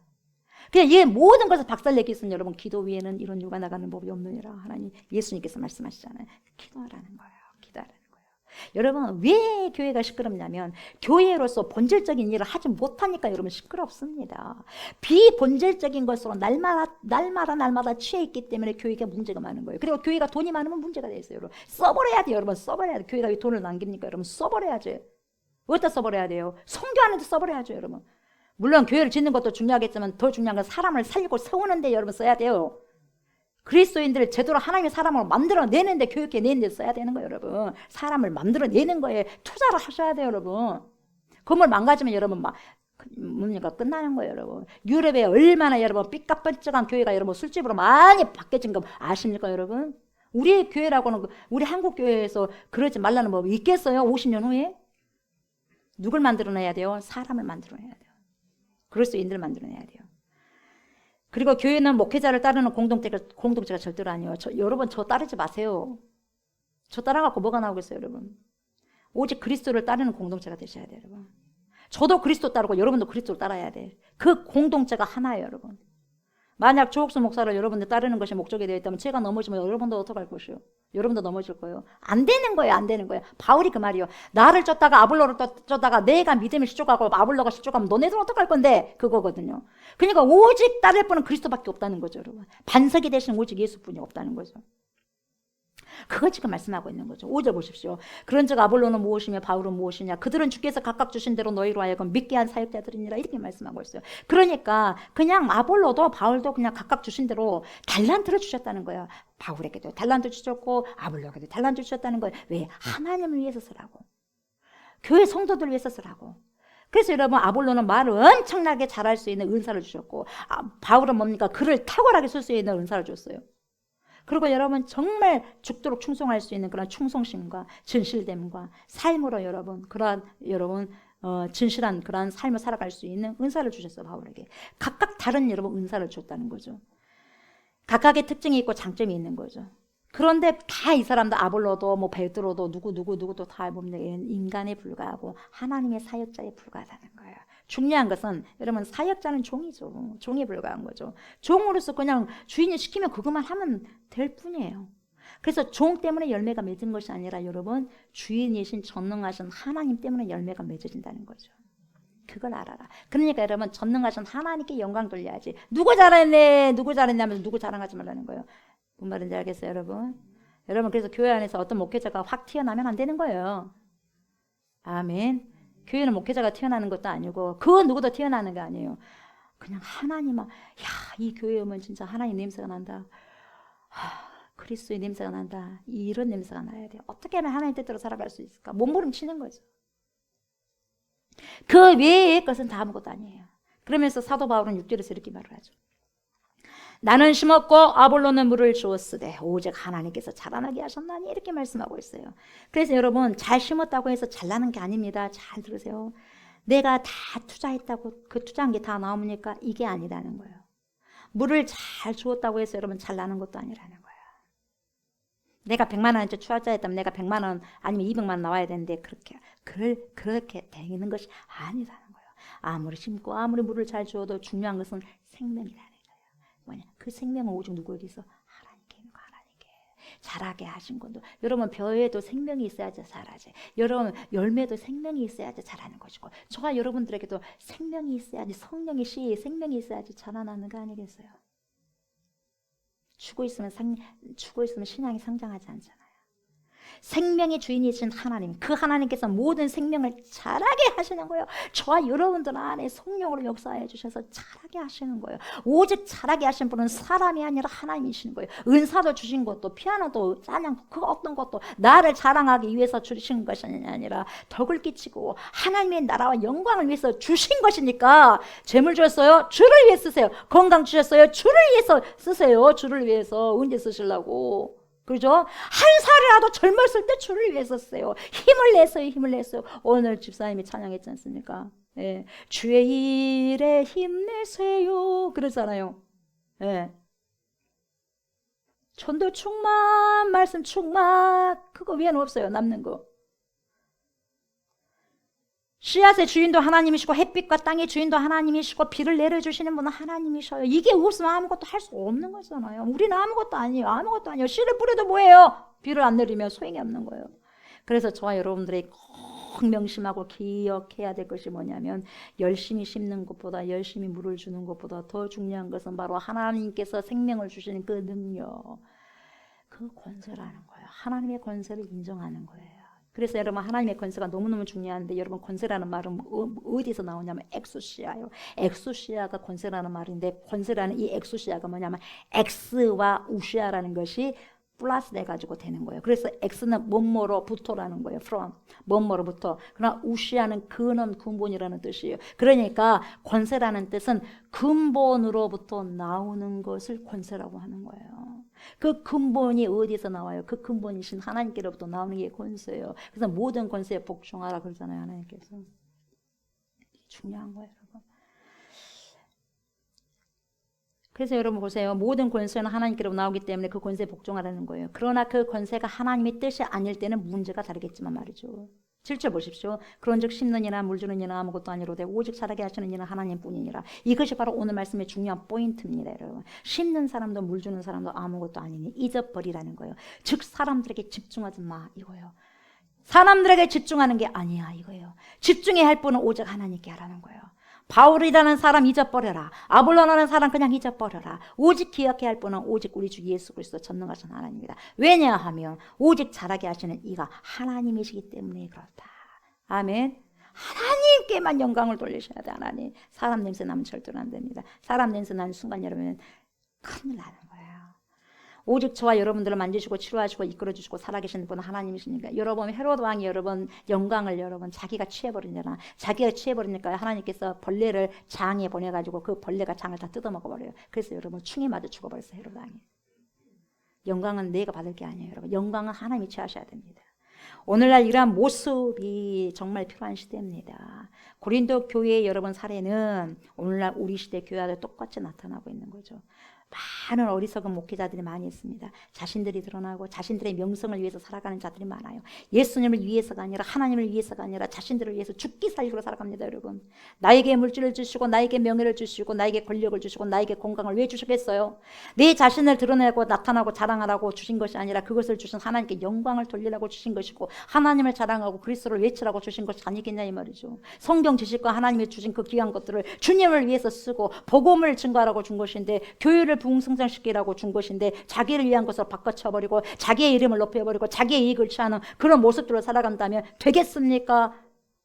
그냥 이 모든 것을 박살내기 위해서는 여러분 기도 위에는 이런 유가 나가는 법이 없느니라. 하나님 예수님께서 말씀하시잖아요. 기도하라는 거예요. 기도하라는 거예요. 여러분 왜 교회가 시끄럽냐면 교회로서 본질적인 일을 하지 못하니까 여러분 시끄럽습니다. 비본질적인 것으로 날마다 취해 있기 때문에 교회가 문제가 많은 거예요. 그리고 교회가 돈이 많으면 문제가 돼 있어요. 여러분 써버려야 돼요. 여러분 써버려야 돼요. 교회가 왜 돈을 남깁니까? 여러분 써버려야지. 어디다 써버려야 돼요? 성교하는 데 써버려야죠. 여러분 물론 교회를 짓는 것도 중요하겠지만 더 중요한 건 사람을 살리고 세우는 데 여러분 써야 돼요. 그리스도인들을 제대로 하나님의 사람으로 만들어내는데 교육해 내는 데 써야 되는 거예요. 여러분 사람을 만들어내는 거에 투자를 하셔야 돼요. 여러분 건물 망가지면 여러분 뭡니까 끝나는 거예요. 여러분 유럽에 얼마나 여러분 삐까뻔쩍한 교회가 여러분 술집으로 많이 바뀌어진 거 아십니까? 여러분 우리의 교회라고는 우리 한국 교회에서 그러지 말라는 법이 있겠어요? 50년 후에 누굴 만들어내야 돼요? 사람을 만들어내야 돼요. 그리스도인들을 만들어내야 돼요. 그리고 교회는 목회자를 따르는 공동체가 절대로 아니에요. 여러분 저 따르지 마세요. 저 따라갖고 뭐가 나오겠어요, 여러분? 오직 그리스도를 따르는 공동체가 되셔야 돼요, 여러분. 저도 그리스도 따르고 여러분도 그리스도를 따라야 돼. 그 공동체가 하나예요, 여러분. 만약 조옥수 목사를 여러분들 따르는 것이 목적이 되어 있다면 제가 넘어지면 여러분도 어떡할 것이요? 여러분도 넘어질 거예요. 안 되는 거예요. 안 되는 거예요. 바울이 그 말이요. 나를 쫓다가 아볼로를 쫓다가 내가 믿음을 실족하고 아볼로가 실족하면 너네들은 어떡할 건데? 그거거든요. 그러니까 오직 따를 분은 그리스도밖에 없다는 거죠. 여러분. 반석이 되시는 오직 예수뿐이 없다는 거죠. 그걸 지금 말씀하고 있는 거죠. 5절 보십시오. 그런즉 아볼로는 무엇이며 바울은 무엇이냐? 그들은 주께서 각각 주신 대로 너희로 하여금 믿게 한 사역자들이니라 이렇게 말씀하고 있어요. 그러니까 그냥 아볼로도 바울도 그냥 각각 주신 대로 달란트를 주셨다는 거예요. 바울에게도 달란트 주셨고 아볼로에게도 달란트 주셨다는 거예요. 왜? 하나님을 위해서 쓰라고. 교회 성도들을 위해서 쓰라고. 그래서 여러분 아볼로는 말을 엄청나게 잘할 수 있는 은사를 주셨고 바울은 뭡니까? 글을 탁월하게 쓸 수 있는 은사를 줬어요. 그리고 여러분 정말 죽도록 충성할 수 있는 그런 충성심과 진실됨과 삶으로 여러분 진실한 그런 삶을 살아갈 수 있는 은사를 주셨어요. 바울에게 각각 다른 여러분 은사를 줬다는 거죠. 각각의 특징이 있고 장점이 있는 거죠. 그런데 다 이 사람도 아볼로도 뭐 베드로도 누구도 다 보면 인간에 불과하고 하나님의 사역자에 불과하다는 거예요. 중요한 것은 여러분 사역자는 종이죠. 종에 불과한 거죠. 종으로서 그냥 주인이 시키면 그것만 하면 될 뿐이에요. 그래서 종 때문에 열매가 맺은 것이 아니라 여러분 주인이신 전능하신 하나님 때문에 열매가 맺어진다는 거죠. 그걸 알아라. 그러니까 여러분 전능하신 하나님께 영광 돌려야지. 누구 잘했냐면 누구 자랑하지 말라는 거예요. 뭔 말인지 알겠어요, 여러분? 여러분 그래서 교회 안에서 어떤 목회자가 확 튀어나면 안 되는 거예요. 아멘. 교회는 목회자가 튀어나는 것도 아니고 그 누구도 튀어나는 게 아니에요. 그냥 하나님만 이 교회 오면 진짜 하나님 냄새가 난다. 그리스도의 냄새가 난다. 이런 냄새가 나야 돼요. 어떻게 하면 하나님 뜻대로 살아갈 수 있을까? 몸부림치는 거죠. 그 외의 것은 다 아무것도 아니에요. 그러면서 사도 바울은 6절에서 이렇게 말을 하죠. 나는 심었고 아볼로는 물을 주었으되 오직 하나님께서 자라나게 하셨나니 이렇게 말씀하고 있어요. 그래서 여러분 잘 심었다고 해서 잘 나는 게 아닙니다. 잘 들으세요. 내가 다 투자했다고 그 투자한 게 다 나오니까 이게 아니라는 거예요. 물을 잘 주었다고 해서 여러분 잘 나는 것도 아니라는 거예요. 내가 100만 원짜리 투자했다면 내가 100만 원 아니면 200만 원 나와야 되는데 그렇게 되는 것이 아니라는 거예요. 아무리 심고 아무리 물을 잘 주어도 중요한 것은 생명이라는 거예요. 뭐냐? 그 생명은 오직 누구에게서? 하나님께 있는 거, 하나님께. 자라게 하신 것도 여러분 벼에도 생명이 있어야지 자라지. 여러분 열매도 생명이 있어야지 자라는 것이고 저와 여러분들에게도 생명이 있어야지 성령의 씨 생명이 있어야지 자라나는 거 아니겠어요? 죽어 있으면 신앙이 성장하지 않잖아요. 생명의 주인이신 하나님, 그 하나님께서 모든 생명을 자라게 하시는 거예요. 저와 여러분들 안에 성령으로 역사해 주셔서 자라게 하시는 거예요. 오직 자라게 하신 분은 사람이 아니라 하나님이시는 거예요. 은사도 주신 것도 피아노도 찬양 그 어떤 것도 나를 자랑하기 위해서 주신 것이 아니라 덕을 끼치고 하나님의 나라와 영광을 위해서 주신 것이니까 재물 주셨어요? 주를 위해 쓰세요. 건강 주셨어요? 주를 위해서 쓰세요. 주를 위해서 언제 쓰시려고. 그죠? 한 살이라도 젊었을 때 주를 위해서 쓰세요. 힘을 냈어요. 오늘 집사님이 찬양했지 않습니까? 예. 주의 일에 힘내세요. 그러잖아요. 예. 전도 충만, 말씀 충만, 그거 외에는 없어요. 남는 거. 씨앗의 주인도 하나님이시고 햇빛과 땅의 주인도 하나님이시고 비를 내려주시는 분은 하나님이셔요. 이게 없으면 아무것도 할 수 없는 거잖아요. 우리는 아무것도 아니에요. 씨를 뿌려도 뭐예요? 비를 안 내리면 소용이 없는 거예요. 그래서 저와 여러분들이 꼭 명심하고 기억해야 될 것이 뭐냐면 열심히 심는 것보다 열심히 물을 주는 것보다 더 중요한 것은 바로 하나님께서 생명을 주시는 그 능력, 그 권세라는 거예요. 하나님의 권세를 인정하는 거예요. 그래서 여러분 하나님의 권세가 너무너무 중요한데 여러분 권세라는 말은 어디서 나오냐면 엑소시아요. 엑소시아가 권세라는 말인데 권세라는 이 엑소시아가 뭐냐면 엑스와 우시아라는 것이 플러스 돼가지고 되는 거예요. 그래서 엑스는 뭐뭐로부터라는 거예요. from 뭐뭐로부터. 그러나 우시아는 근본이라는 뜻이에요. 그러니까 권세라는 뜻은 근본으로부터 나오는 것을 권세라고 하는 거예요. 그 근본이 어디서 나와요? 그 근본이신 하나님께로부터 나오는 게 권세예요. 그래서 모든 권세에 복종하라 그러잖아요. 하나님께서. 중요한 거예요, 여러분. 그래서 여러분 보세요. 모든 권세는 하나님께로부터 나오기 때문에 그 권세에 복종하라는 거예요. 그러나 그 권세가 하나님의 뜻이 아닐 때는 문제가 다르겠지만 말이죠. 7절 보십시오. 그런즉 심는 이나 물 주는 이나 아무것도 아니로되 오직 자라게 하시는 이는 하나님뿐이니라. 이것이 바로 오늘 말씀의 중요한 포인트입니다, 여러분. 심는 사람도 물 주는 사람도 아무것도 아니니 잊어버리라는 거예요. 즉 사람들에게 집중하지 마 이거예요. 사람들에게 집중하는 게 아니야 이거예요. 집중해야 할 분은 오직 하나님께 하라는 거예요. 바울이라는 사람 잊어버려라. 아볼로라는 사람 그냥 잊어버려라. 오직 기억해야 할 분은 오직 우리 주 예수 그리스도 전능하신 하나님입니다. 왜냐하면 오직 자라게 하시는 이가 하나님이시기 때문에 그렇다. 아멘. 하나님께만 영광을 돌리셔야 돼. 하나님. 사람 냄새 나면 절대로 안 됩니다. 사람 냄새 나는 순간 여러분 큰일 나는 거예요. 오직 저와 여러분들을 만지시고 치료하시고 이끌어주시고 살아계시는 분은 하나님이시니까 여러분 헤롯 왕이 여러분 영광을 여러분 자기가 취해버리잖아. 자기가 취해버리니까 하나님께서 벌레를 장에 보내가지고 그 벌레가 장을 다 뜯어먹어버려요. 그래서 여러분 충에 맞아 죽어버렸어요. 헤롯 왕이. 영광은 내가 받을 게 아니에요. 여러분 영광은 하나님이 취하셔야 됩니다. 오늘날 이러한 모습이 정말 필요한 시대입니다. 고린도 교회의 여러분 사례는 오늘날 우리 시대 교회와도 똑같이 나타나고 있는 거죠. 많은 어리석은 목회자들이 많이 있습니다. 자신들이 드러나고 자신들의 명성을 위해서 살아가는 자들이 많아요. 예수님을 위해서가 아니라 하나님을 위해서가 아니라 자신들을 위해서 죽기 살기로 살아갑니다. 여러분, 나에게 물질을 주시고 나에게 명예를 주시고 나에게 권력을 주시고 나에게 건강을 왜 주시겠어요? 내 자신을 드러내고 나타나고 자랑하라고 주신 것이 아니라 그것을 주신 하나님께 영광을 돌리라고 주신 것이고 하나님을 자랑하고 그리스도를 외치라고 주신 것이 아니겠냐 이 말이죠. 성경 지식과 하나님이 주신 그 귀한 것들을 주님을 위해서 쓰고 복음을 증거하라고 준 것인데, 교회를 부흥성장시키라고 준 것인데 자기를 위한 것을 바꿔쳐버리고 자기의 이름을 높여버리고 자기의 이익을 취하는 그런 모습들로 살아간다면 되겠습니까?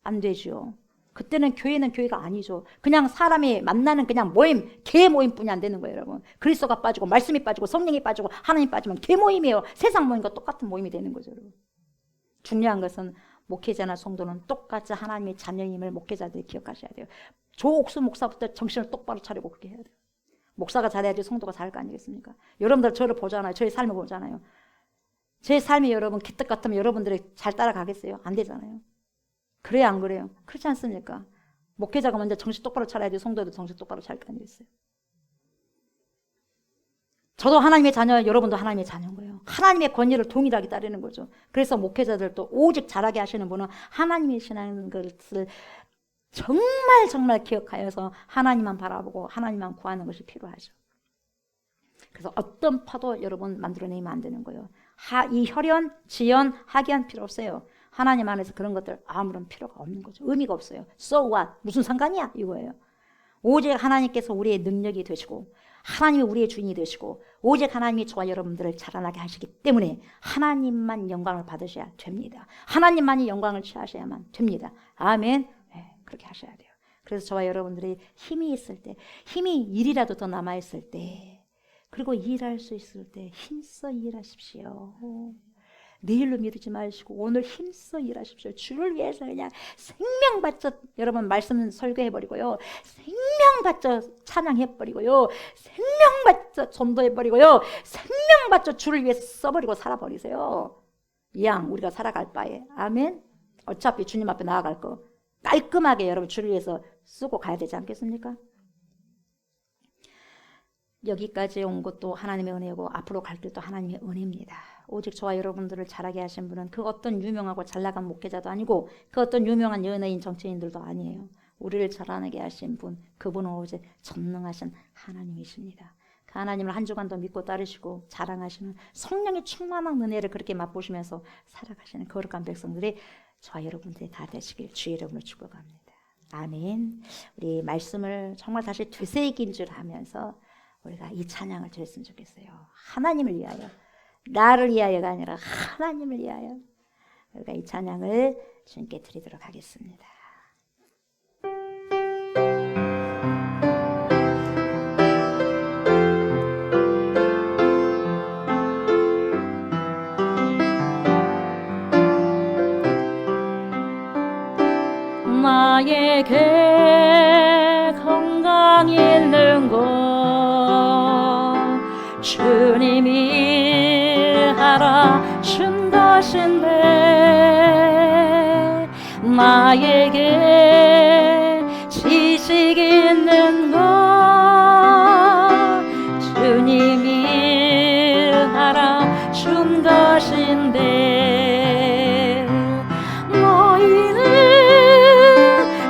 안 되죠. 그때는 교회는 교회가 아니죠. 그냥 사람이 만나는 그냥 모임, 개 모임뿐이 안 되는 거예요. 여러분, 그리스도가 빠지고 말씀이 빠지고 성령이 빠지고 하나님 빠지면 개 모임이에요. 세상 모임과 똑같은 모임이 되는 거죠. 여러분, 중요한 것은 목회자나 성도는 똑같이 하나님의 자녀임을 목회자들이 기억하셔야 돼요. 조옥수 목사부터 정신을 똑바로 차리고 그렇게 해야 돼요. 목사가 잘해야지 성도가 잘할 거 아니겠습니까? 여러분들 저를 보잖아요. 저의 삶을 보잖아요. 제 삶이 여러분 기특 같으면 여러분들이 잘 따라가겠어요? 안 되잖아요. 그래요, 안 그래요? 그렇지 않습니까? 목회자가 먼저 정신 똑바로 차려야지 성도도 정신 똑바로 차릴 거 아니겠어요? 저도 하나님의 자녀, 여러분도 하나님의 자녀인 거예요. 하나님의 권위를 동일하게 따르는 거죠. 그래서 목회자들도 오직 잘하게 하시는 분은 하나님이시라는 것을 정말 기억하여서 하나님만 바라보고 하나님만 구하는 것이 필요하죠. 그래서 어떤 파도 여러분 만들어내면 안 되는 거예요. 이 혈연, 지연, 학연 필요 없어요. 하나님 안에서 그런 것들 아무런 필요가 없는 거죠. 의미가 없어요. So what? 무슨 상관이야? 이거예요. 오직 하나님께서 우리의 능력이 되시고 하나님이 우리의 주인이 되시고 오직 하나님이 저와 여러분들을 자라나게 하시기 때문에 하나님만 영광을 받으셔야 됩니다. 하나님만이 영광을 취하셔야만 됩니다. 아멘. 네, 그렇게 하셔야 돼요. 그래서 저와 여러분들이 힘이 있을 때, 힘이 일이라도 더 남아있을 때, 그리고 일할 수 있을 때 힘써 일하십시오. 내일로 미루지 마시고 오늘 힘써 일하십시오. 주를 위해서 그냥 생명 바쳐 여러분 말씀 설교해버리고요. 생명 바쳐 찬양해버리고요. 생명 바쳐 전도해버리고요. 생명 바쳐 주를 위해서 써버리고 살아버리세요. 이왕 우리가 살아갈 바에. 아멘. 어차피 주님 앞에 나아갈 거 깔끔하게 여러분 주를 위해서 쓰고 가야 되지 않겠습니까? 여기까지 온 것도 하나님의 은혜고 앞으로 갈 길도 하나님의 은혜입니다. 오직 저와 여러분들을 잘하게 하신 분은 그 어떤 유명하고 잘나간 목회자도 아니고 그 어떤 유명한 연예인 정치인들도 아니에요. 우리를 자라나게 하신 분, 그분은 오직 전능하신 하나님이십니다. 그 하나님을 한 주간 더 믿고 따르시고 자랑하시는 성령의 충만한 은혜를 그렇게 맛보시면서 살아가시는 거룩한 백성들이 저와 여러분들이 다 되시길 주의 이름으로 축복합니다. 아멘. 우리 말씀을 정말 다시 되새긴 줄 하면서 우리가 이 찬양을 드렸으면 좋겠어요. 하나님을 위하여, 나를 위하여가 아니라 하나님을 위하여 우리가 이 찬양을 주님께 드리도록 하겠습니다. 나에게 건강 있는 것 주님이 알아준 것인데 나에게 지식 있는 것 주님이 알아준 것인데 너희는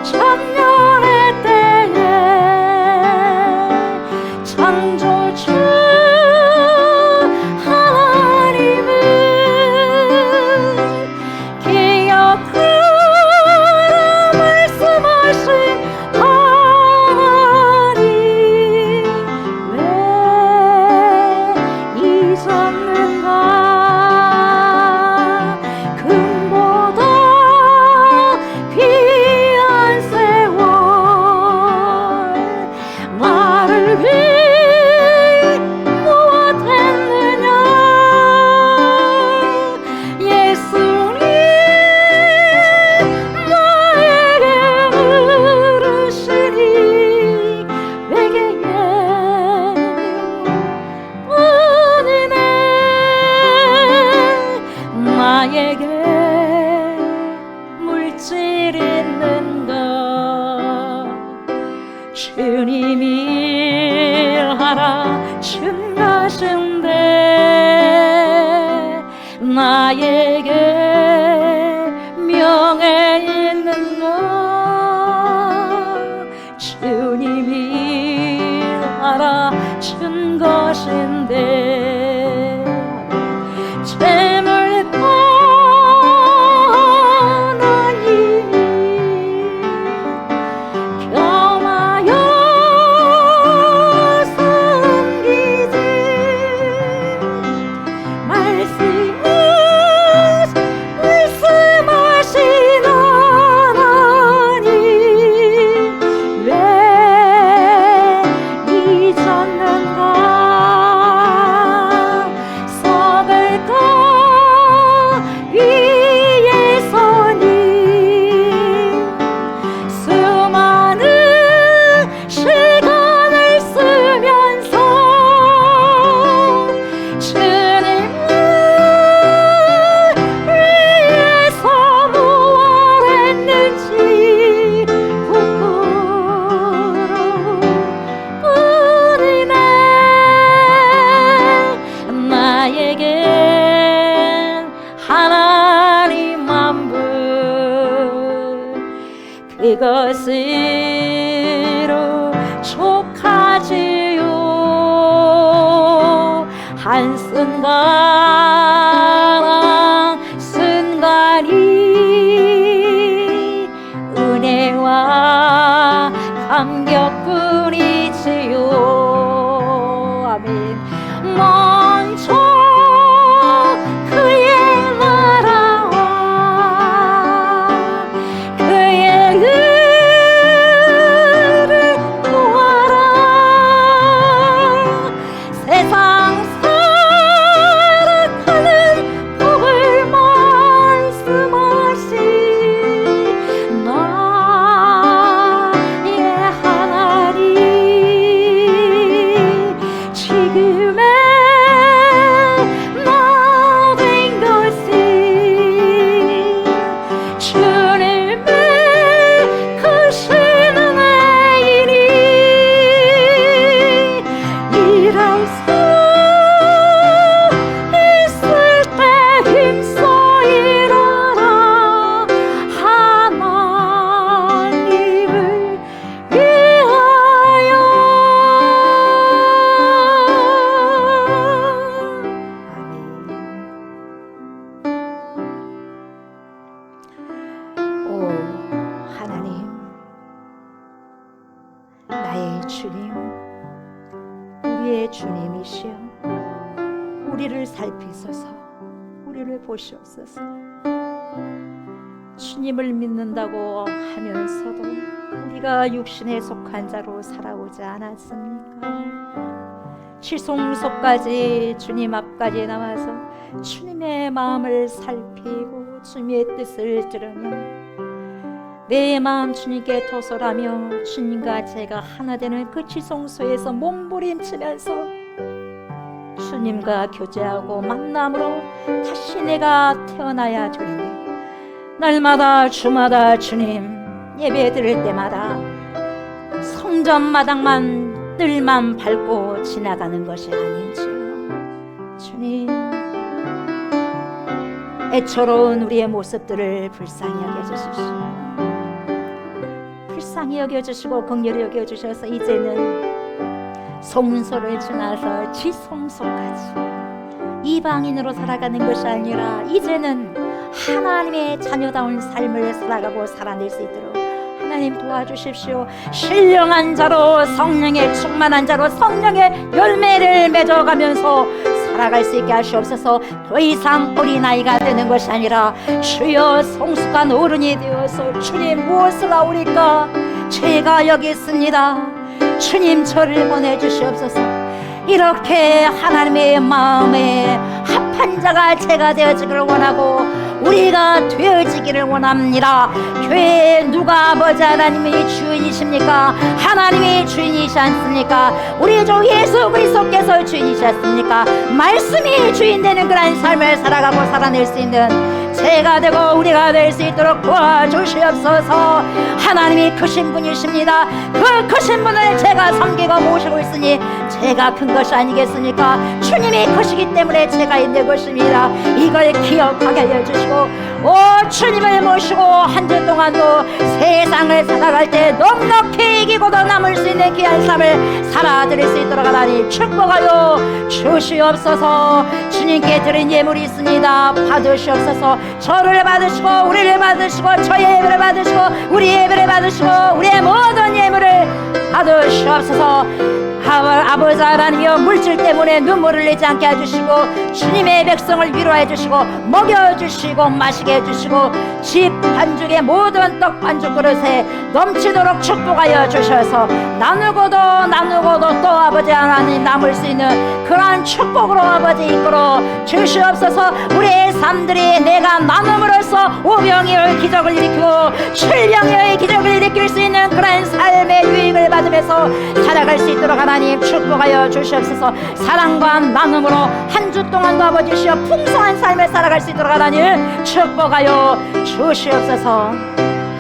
천년의 때에 창조주 나에게 명예 있는 것 주님이 알아준 것인데 재물 하나님이 겸하여 섬기지 말씀하신 하나님 왜 잊었는가 썩을까 위에서니 수많은 시간을 쓰면서 주님을 위해서 무엇 했는지 부끄러운 뿐이네 나에겐 하나님 한 분 그것으로 족하지요 한순간이 은혜와 감격뿐이지요 아멘 먼저 그의 나라와 그의 의를 구하라 세상 살아가는 법을 말씀하신 나의 하나님 지금의 나 된 것은 주님의 크신 은혜이니 일할 수 있을 때 힘써 일하라 하나님을 위하여 오 하나님, 나의 주님, 우리의 주님이시여 우리를 살피소서 우리를 보시옵소서 주님을 믿는다고 하면서도 우리가 육신에 속한 자로 살아오지 않았습니까? 지성소까지 주님 앞까지 나와서 주님의 마음을 살피고 주님의 뜻을 들으며 내 마음 주님께 도설하며 주님과 제가 하나 되는 그 지성소에서 몸부림치면서 주님과 교제하고 만남으로 다시 내가 태어나야 되는데 날마다 주마다 주님 예배 드릴 때마다 성전 마당만 뜰만 밟고 지나가는 것이 아닌지요. 주님, 애처로운 우리의 모습들을 불쌍히 여겨주십시오. 불쌍히 여겨주시고 긍휼히 여겨주셔서 이제는 성소를 지나서 지성소까지 이방인으로 살아가는 것이 아니라 이제는 하나님의 자녀다운 삶을 살아가고 살아낼 수 있도록 하나님 도와주십시오. 신령한 자로 성령의 충만한 자로 성령의 열매를 맺어가면서 살아갈 수 있게 하시옵소서. 더 이상 어린아이가 되는 것이 아니라 주여 성숙한 어른이 되어서 주님 무엇을 하오리까 제가 여기 있습니다. 주님 저를 보내주시옵소서. 이렇게 하나님의 마음에 합한 자가 제가 되어지기를 원하고 우리가 되어지기를 원합니다. 교회에 누가 아버지 하나님이 주인이십니까? 하나님이 주인이시 않습니까? 우리 주 예수 그리스도께서 주인이셨습니까? 말씀이 주인 되는 그런 삶을 살아가고 살아낼 수 있는 제가 되고 우리가 될 수 있도록 도와주시옵소서. 하나님이 크신 분이십니다. 그 크신 분을 제가 섬기고 모시고 있으니 제가 큰 것이 아니겠습니까? 주님이 크시기 때문에 제가 있는 것입니다. 이걸 기억하게 해주시고, 오 주님을 모시고 한 주 동안도 세상을 살아갈 때 넉넉히 이기고도 남을 수 있는 귀한 삶을 살아드릴 수 있도록 하나님 축복하여 주시옵소서. 주님께 드린 예물이 있습니다. 받으시옵소서. 저를 받으시고 우리를 받으시고 저의 예배를 받으시고 우리 예배를 받으시고 우리의 모든 예물을 받으시옵소서. 아버지 하나님이여, 물질 때문에 눈물을 내지 않게 해주시고 주님의 백성을 위로해 주시고 먹여주시고 마시게 해주시고 집 반죽의 모든 떡 반죽 그릇에 넘치도록 축복하여 주셔서 나누고도 또 아버지 하나님 남을 수 있는 그러한 축복으로 아버지 이끌어 주시옵소서. 우리의 삶들이 내가 나눔으로써 오병이의 기적을 일으키고 칠병이의 기적을 일으킬 수 있는 그러한 삶의 유익을 받으면서 살아갈 수 있도록 하나님 축복하여 주시옵소서. 사랑과 나눔으로 한 주 동안도 아버지시여 풍성한 삶을 살아갈 수 있도록 하나님 축복하여 주시옵소서.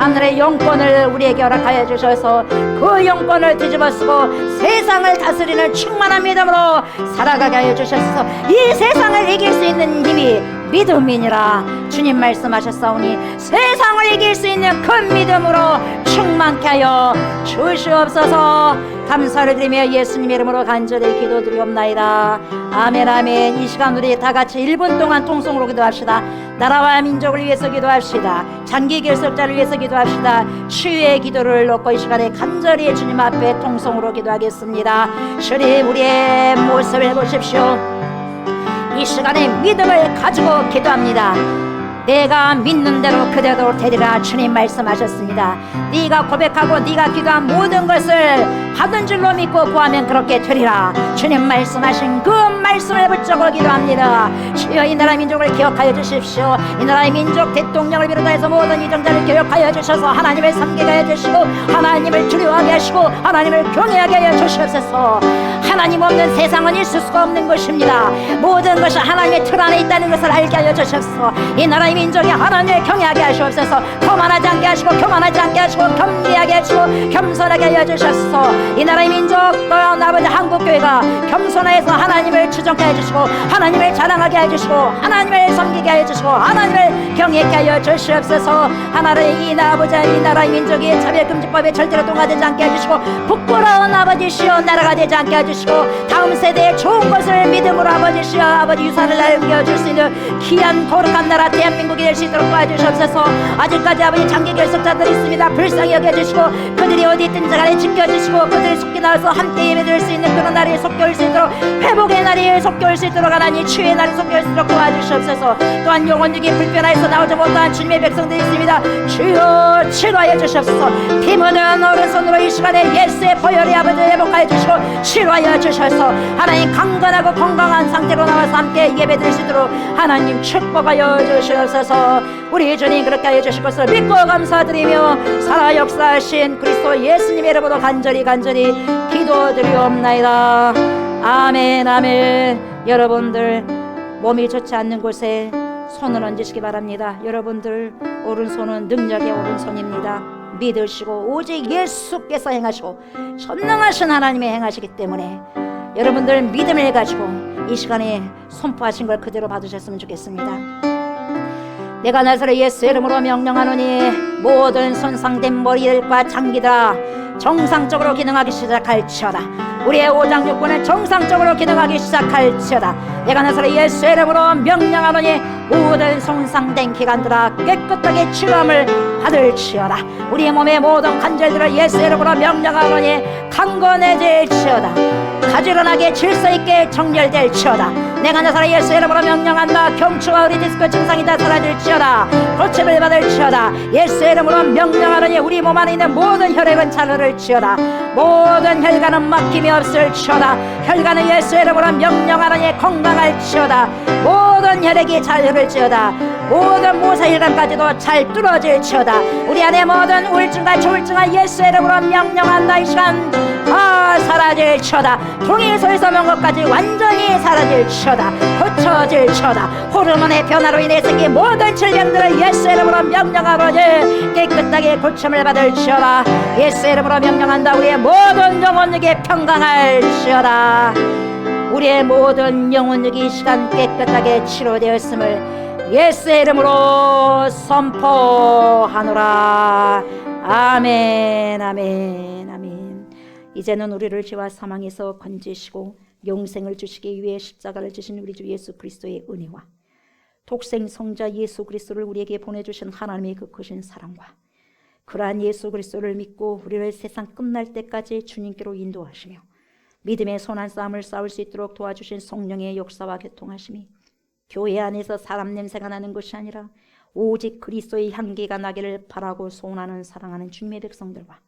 하늘의 영권을 우리에게 허락하여 주셔서 그 영권을 뒤집어쓰고 세상을 다스리는 충만한 믿음으로 살아가게 하여 주셔서 이 세상을 이길 수 있는 힘이 믿음이니라 주님 말씀하셨사오니 세상을 이길 수 있는 큰 믿음으로 충만케 하여 주시옵소서. 감사를 드리며 예수님의 이름으로 간절히 기도드리옵나이다. 아멘 아멘. 이 시간 우리 다같이 1분 동안 통성으로 기도합시다. 나라와 민족을 위해서 기도합시다. 장기 결석자를 위해서 기도합시다. 치유의 기도를 놓고 이 시간에 간절히 주님 앞에 통성으로 기도하겠습니다. 주님 우리의 모습을 보십시오. 이 시간에 믿음을 가지고 기도합니다. 내가 믿는 대로 그대로 되리라 주님 말씀하셨습니다. 네가 고백하고 네가 기도한 모든 것을 받은 줄로 믿고 구하면 그렇게 되리라 주님 말씀하신 그 말씀을 붙잡고 기도합니다. 주여 이 나라 민족을 기억하여 주십시오. 이 나라의 민족 대통령을 비롯해서 모든 이정자를 기억하여 주셔서 하나님을 섬기게 하여 주시고 하나님을 두려워하게 하시고 하나님을 경외하게 하여 주시옵소서. 하나님 없는 세상은 있을 수가 없는 것입니다. 모든 것이 하나님의 틀 안에 있다는 것을 알게 하여 주셔서 이 나라의 민족이 하나님을 경외하게 하시옵소서. 거만하지 않게 하시고 교만하지 않게 하시고 겸비하게 하시고 겸손하게 하여 주셔서 이 나라의 민족 또한 아버지 한국교회가 겸손해서 하나님을 추종케 해주시고 하나님을 자랑하게 해주시고 하나님을 섬기게 해주시고 하나님을 경외케 하여 주시옵소서. 하나님 이 아버지 이 나라의 민족이 차별금지법에 절대로 동화되지 않게 해주시고 부끄러운 아버지시여 나라가 되지 않게 해주시고 다음 세대에 좋은 것을 믿음으로 아버지시여 아버지 유산을 남겨줄 수 있는 귀한 거룩한 나라 대한민국이 될 수 있도록 도와주시옵소서. 아직까지 아버지 장기 결석자들이 있습니다. 불쌍히 여겨주시고 그들이 어디 있든지 간에 지켜주시고 그들이 속히 나와서 함께 예배드릴 수 있는 그런 날이 속히 올 수 있도록 회복의 날이 속히 올 수 있도록 하나님 치유의 날이 속히 올 수 있도록 도와주시옵소서. 또한 영혼육이 불편하여서 나오지 못한 주님의 백성들이 있습니다. 주여 치료하여 주시옵소서. 피 묻은 오른손으로 이 시간에 예수의 보혈이 아버지 회복하여 주시고 치료하여 주셔서 하나님 강건하고 건강한 상태로 나와서 함께 예배드릴 수 있도록 하나님 축복하여 주시옵소서. 우리 주님 그렇게 하여 주실 것을 믿고 감사드리며 살아 역사하신 그리스도 예수님의 이름으로 간절히 기도드리옵나이다. 아멘 아멘. 여러분들 몸이 좋지 않는 곳에 손을 얹으시기 바랍니다. 여러분들 오른손은 능력의 오른손입니다. 믿으시고 오직 예수께서 행하시고 전능하신 하나님이 행하시기 때문에 여러분들 믿음을 가지고 이 시간에 선포하신 걸 그대로 받으셨으면 좋겠습니다. 내가 나사렛 예수 이름으로 명령하노니 모든 손상된 머리들과 장기들아 정상적으로 기능하기 시작할지어다. 우리의 오장육부는 정상적으로 기능하기 시작할지어다. 내가 나사렛 예수 이름으로 명령하노니 모든 손상된 기관들아 깨끗하게 치유함을 받을지어다. 우리의 몸의 모든 관절들을 예수 이름으로 명령하노니 강건해질지어다. 가지런하게 질서있게 정렬될지어다. 내가 나사렛 예수 이름으로 명령한다. 경추와 우리 디스크 증상이 다 사라질지어다. 고침을 받을지어다. 예수 이름으로 명령하노니 우리 몸 안에 있는 모든 혈액은 잘 흐를지어다. 모든 혈관은 막힘이 없을지어다. 혈관은 예수 이름으로 명령하노니 건강할지어다. 모든 혈액이 잘 흐를지어다. 모든 모세혈관까지도 잘 뚫어질지어다. 우리 안에 모든 우울증과 조울증과 예수 이름으로 명령한다. 이 시간 사라질지어다. 통일소에서 먼 것까지 완전히 사라질지어다. 고쳐질지어다. 호르몬의 변화로 인해 생긴 모든 질병들을 예수 이름으로 명령하노니 깨끗하게 고침을 받을지어다. 예수 이름으로 명령한다. 우리의 모든 영혼력이 평강할지어다. 우리의 모든 영혼력이 이 시간 깨끗하게 치료되었음을 예수의 이름으로 선포하노라. 아멘, 아멘, 아멘. 이제는 우리를 죄와 사망에서 건지시고 영생을 주시기 위해 십자가를 지신 우리 주 예수 그리스도의 은혜와 독생 성자 예수 그리스도를 우리에게 보내주신 하나님의 그 크신 사랑과 그러한 예수 그리스도를 믿고 우리를 세상 끝날 때까지 주님께로 인도하시며 믿음의 선한 싸움을 싸울 수 있도록 도와주신 성령의 역사와 교통하심이 교회 안에서 사람 냄새가 나는 것이 아니라 오직 그리스도의 향기가 나기를 바라고 소원하는 사랑하는 주님의 백성들과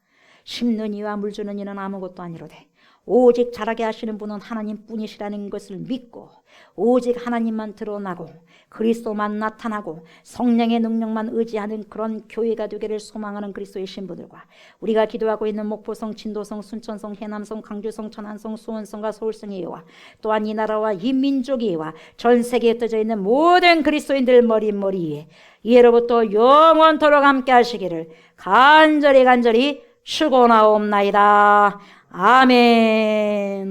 심는 이와 물 주는 이는 아무것도 아니로되 오직 자라게 하시는 분은 하나님뿐이시라는 것을 믿고 오직 하나님만 드러나고 그리스도만 나타나고 성령의 능력만 의지하는 그런 교회가 되기를 소망하는 그리스도의 신부들과 우리가 기도하고 있는 목포성, 진도성, 순천성, 해남성, 강주성, 천안성, 수원성과 서울성이와 또한 이 나라와 이 민족이와 전 세계에 흩어져 있는 모든 그리스도인들 머리에 이해로부터 영원토록 함께 하시기를 간절히 축원하옵나이다. 아멘.